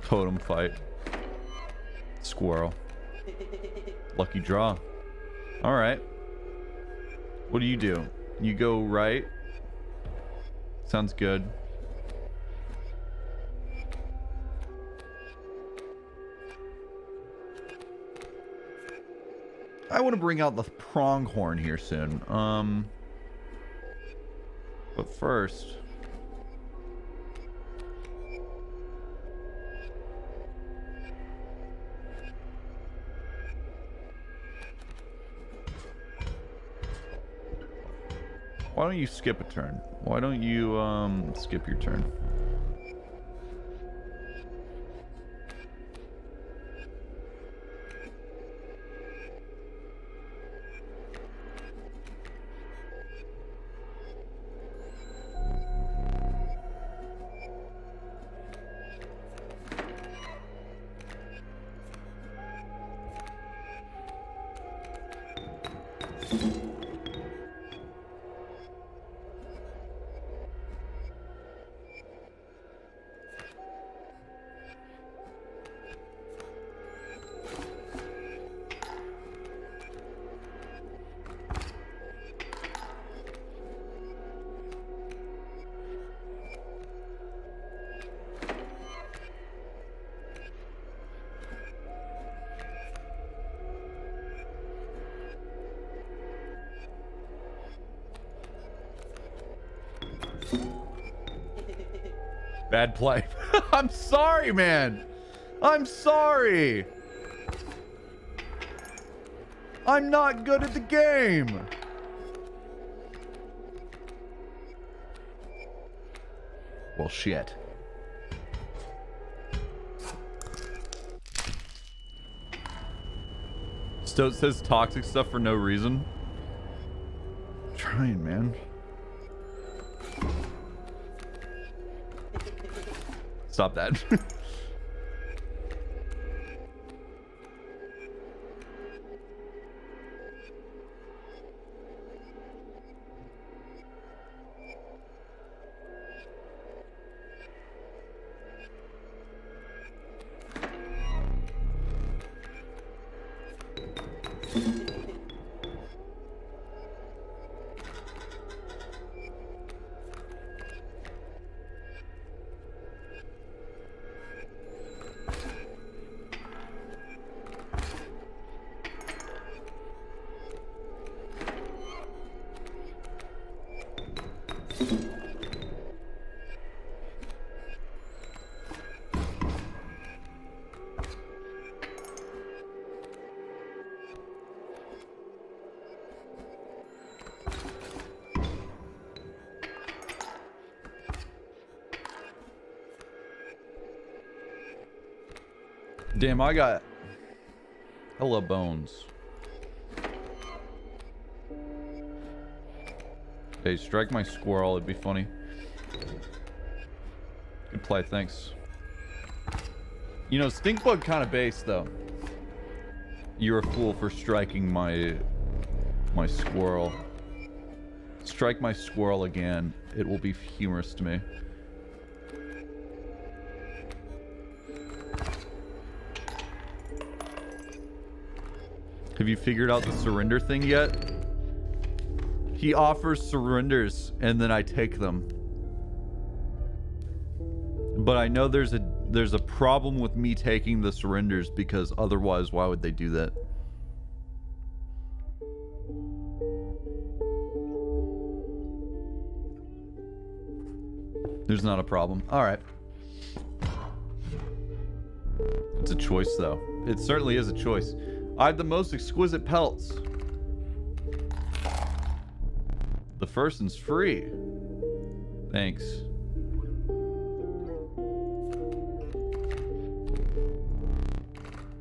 Totem fight. Squirrel. Lucky draw. Alright. What do? You go right. Sounds good. I want to bring out the pronghorn here soon. But first... Why don't you skip a turn? Why don't you skip your turn? Bad play. I'm sorry, man. I'm sorry. I'm not good at the game. Well, shit. Stoat says toxic stuff for no reason. I'm trying, man. Stop that. Damn, I got hella bones. Hey, strike my squirrel, it'd be funny. Good play, thanks. You know, Stinkbug kind of base, though. You're a fool for striking my squirrel. Strike my squirrel again. It will be humorous to me. Have you figured out the surrender thing yet? He offers surrenders and then I take them. But I know there's a problem with me taking the surrenders because otherwise why would they do that? There's not a problem. All right. It's a choice though. It certainly is a choice. I have the most exquisite pelts. The first one's free. Thanks.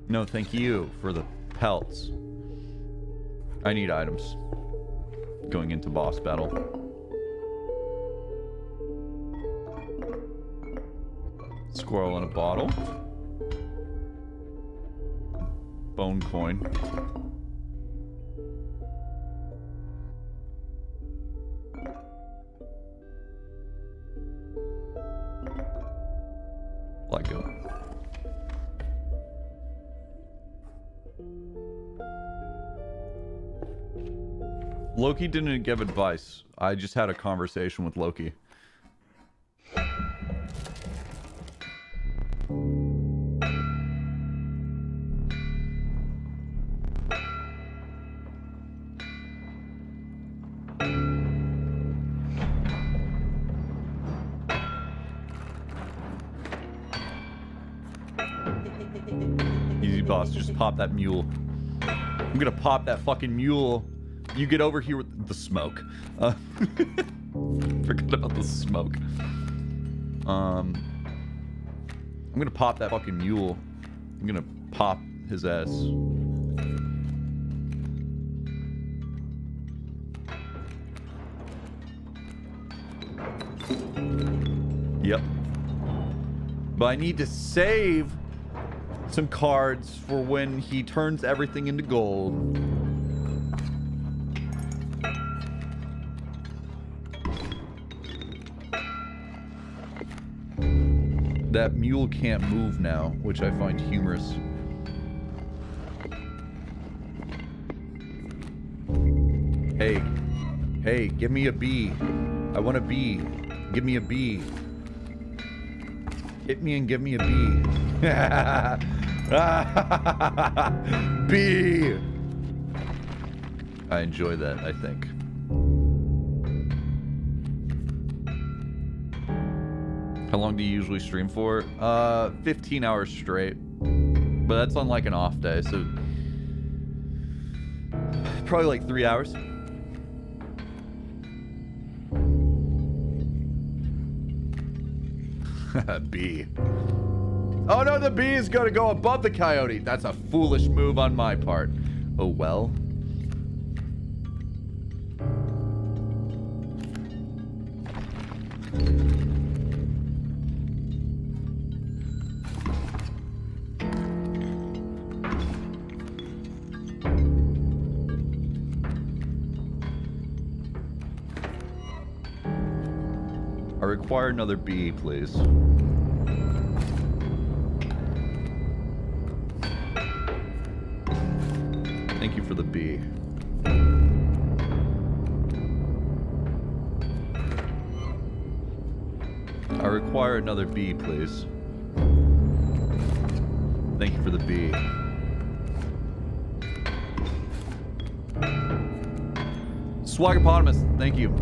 No, thank you for the pelts. I need items. going into boss battle. Squirrel in a bottle. Bone coin. Let go. Loki didn't give advice. I just had a conversation with Loki. Easy boss, just pop that mule. I'm gonna pop that fucking mule. You get over here with the smoke. Forgot about the smoke. I'm gonna pop that fucking mule. I'm gonna pop his ass. Yep. But I need to save some cards for when he turns everything into gold. That mule can't move now, which I find humorous. Hey. Hey, give me a B. I want a B. Give me a B. Hit me and give me a B. B! I enjoy that, I think. How long do you usually stream for? 15 hours straight. But that's on like an off day, so probably like 3 hours. B. Oh no, the bee is gonna go above the coyote. That's a foolish move on my part. Oh well. I require another bee, please. Thank you for the bee. I require another bee, please. Thank you for the bee. Swagapotamus, thank you.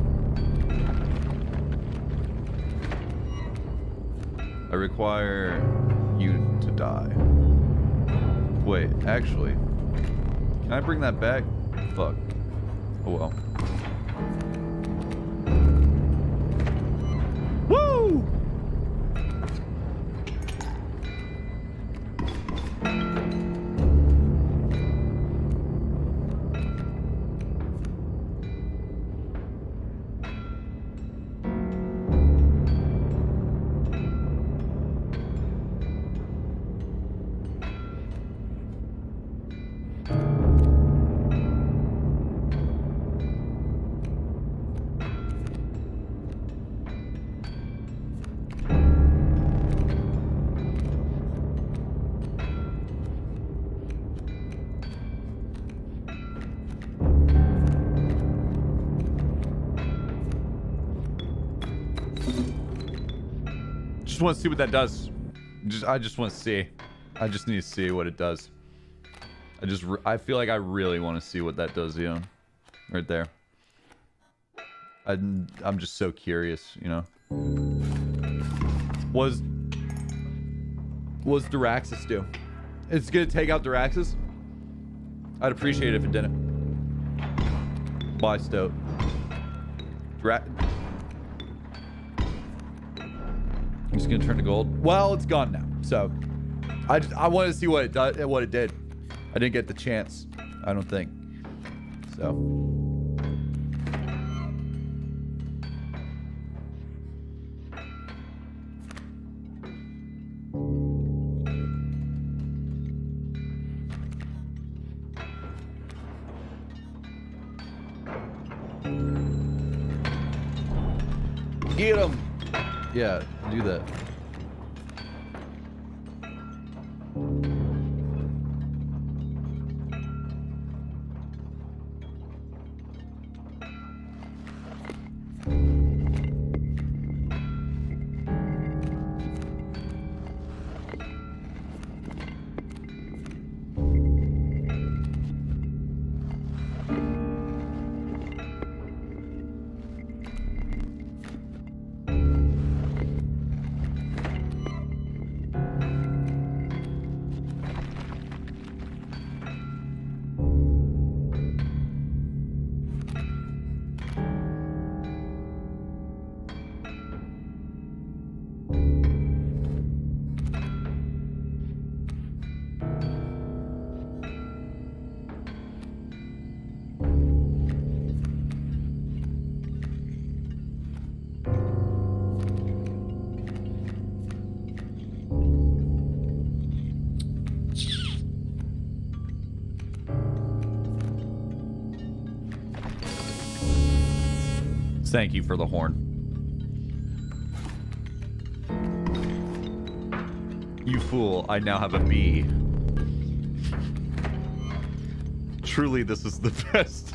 I require you to die. Wait, actually, can I bring that back? Fuck. Oh well. Woo! Want to see what that does. I just want to see. I just need to see what it does. I feel like I really want to see what that does, you know, right there. I'm just so curious, you know. What does Duraxis do? It's gonna take out Duraxis? I'd appreciate it if it didn't. Bye, Stoat. I'm just gonna turn to gold. Well, it's gone now. So, I wanted to see what it does, what it did. I didn't get the chance. I don't think. So, Get him! Yeah, do that. Thank you for the horn. You fool, I now have a bee. Truly, this is the best,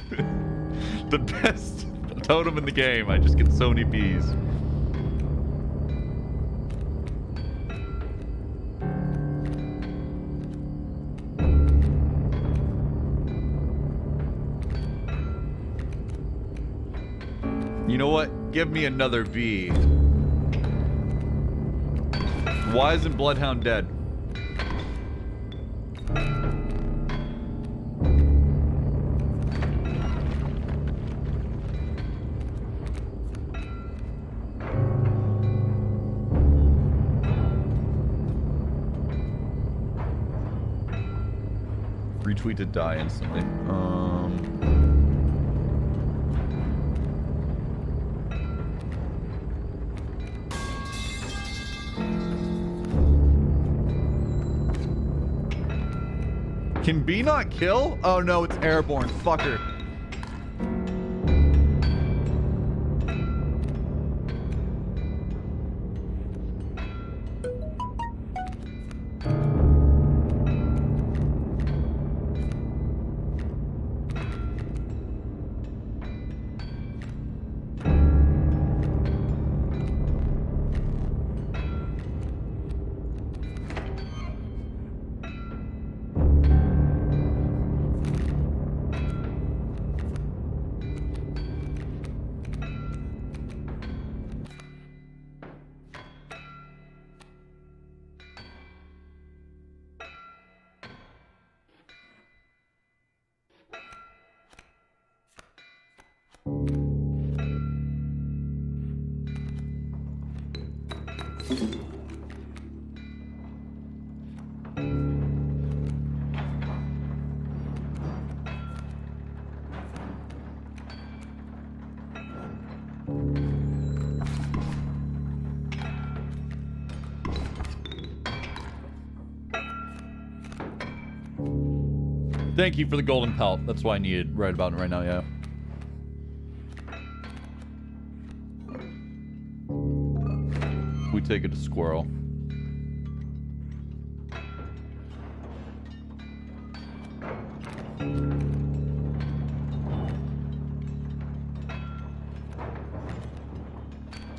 the best totem in the game. I just get so many bees. You know what? Give me another bee. Why isn't Bloodhound dead? Retweet to die instantly. Can B not kill? Oh no, it's airborne. Fucker. Thank you for the golden pelt. That's why I needed right about it right now, yeah. We take it to squirrel.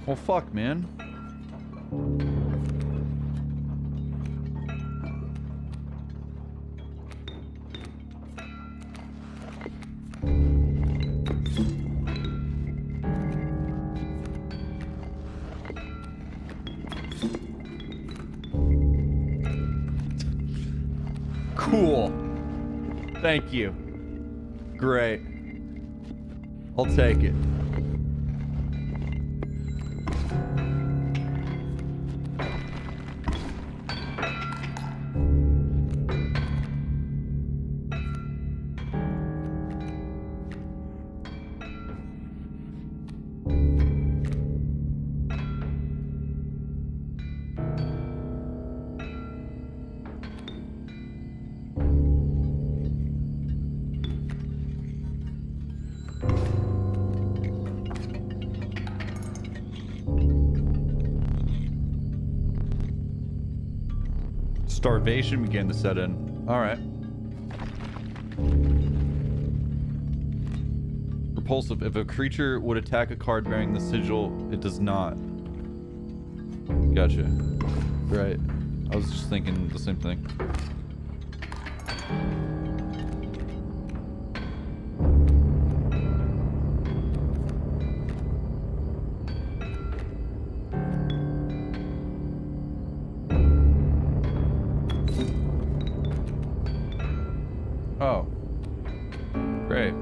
Well, fuck, man. Cool. Thank you. Great. I'll take it. Starvation began to set in. All right. Repulsive. If a creature would attack a card bearing the sigil, it does not. Gotcha. Right. I was just thinking the same thing. Oh. Great.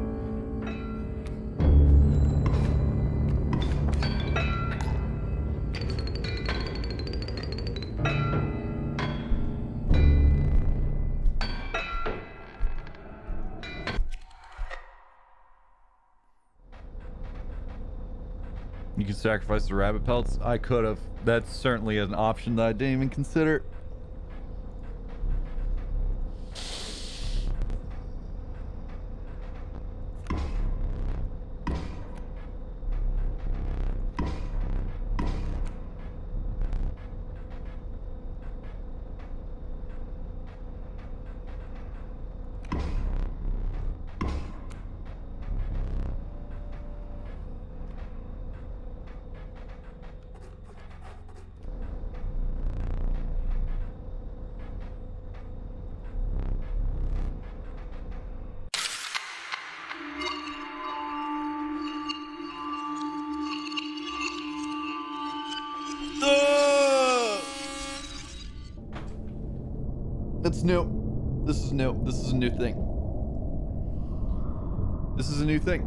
You can sacrifice the rabbit pelts. I could have. That's certainly an option that I didn't even consider. That's new. This is new. This is a new thing. This is a new thing.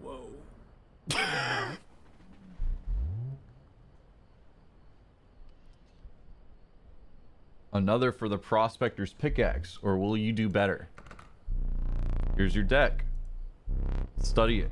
Whoa. Another for the Prospector's Pickaxe, or will you do better? Here's your deck. Study it.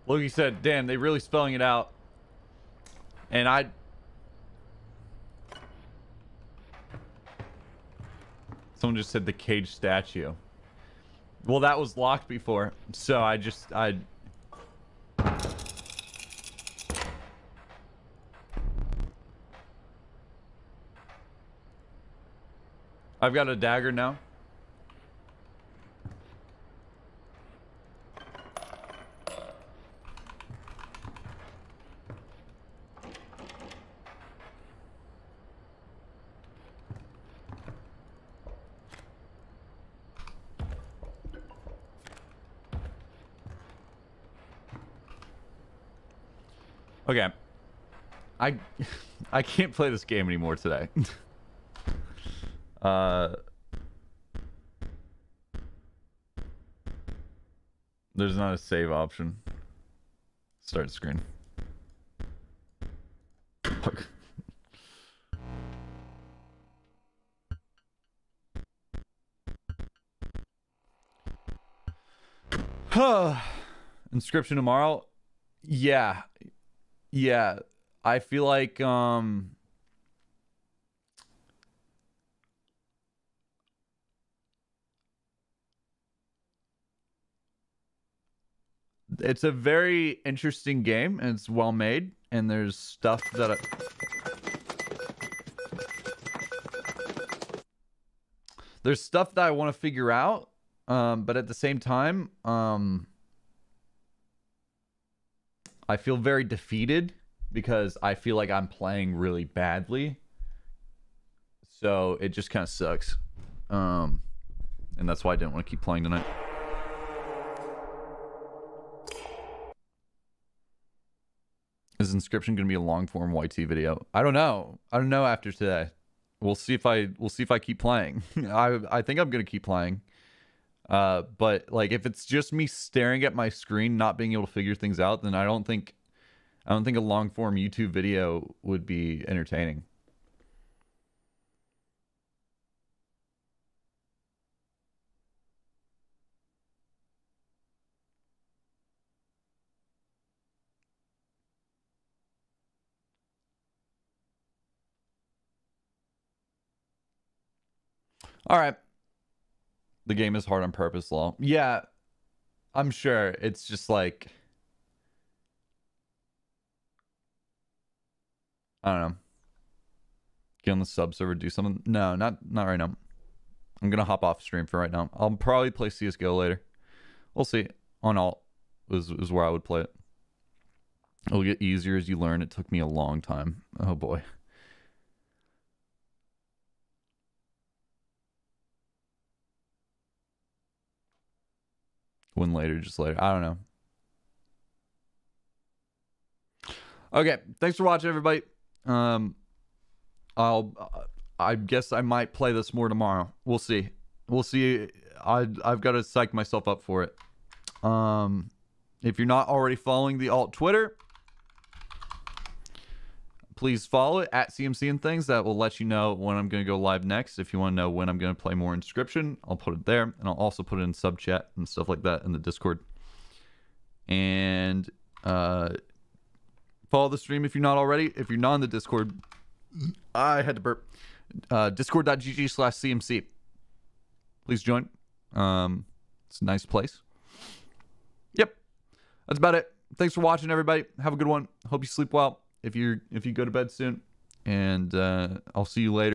Loki said, damn, they really spelling it out. And someone just said the cage statue. Well, that was locked before. So I've got a dagger now. Okay. I can't play this game anymore today. There's not a save option. Start screen. Fuck. Inscryption tomorrow? Yeah. Yeah. I feel like it's a very interesting game and it's well made, and there's stuff that there's stuff that I want to figure out, but at the same time, I feel very defeated because I feel like I'm playing really badly. So it just kind of sucks. and that's why I didn't want to keep playing tonight. Is Inscryption going to be a long form YT video? I don't know. I don't know after today. We'll see if I keep playing. I think I'm going to keep playing. But like if it's just me staring at my screen not being able to figure things out, then I don't think a long form YouTube video would be entertaining. All right. The game is hard on purpose, lol. Yeah, I'm sure. It's just like, I don't know. Get on the sub server, do something. No, not right now. I'm gonna hop off stream for right now. I'll probably play CS:GO later. We'll see. On alt is where I would play it. It'll get easier as you learn. It took me a long time. Oh boy. When later, just later. I don't know. Okay, thanks for watching, everybody. I guess I might play this more tomorrow. We'll see. We'll see. I've got to psych myself up for it. If you're not already following the alt Twitter, please follow it at CMC and things. That will let you know when I'm going to go live next. If you want to know when I'm going to play more Inscryption, I'll put it there, and I'll also put it in sub chat and stuff like that in the Discord. And follow the stream if you're not already. If you're not in the Discord, I had to burp. Discord.gg/CMC. Please join. It's a nice place. Yep, that's about it. Thanks for watching, everybody. Have a good one. Hope you sleep well if you go to bed soon, and I'll see you later.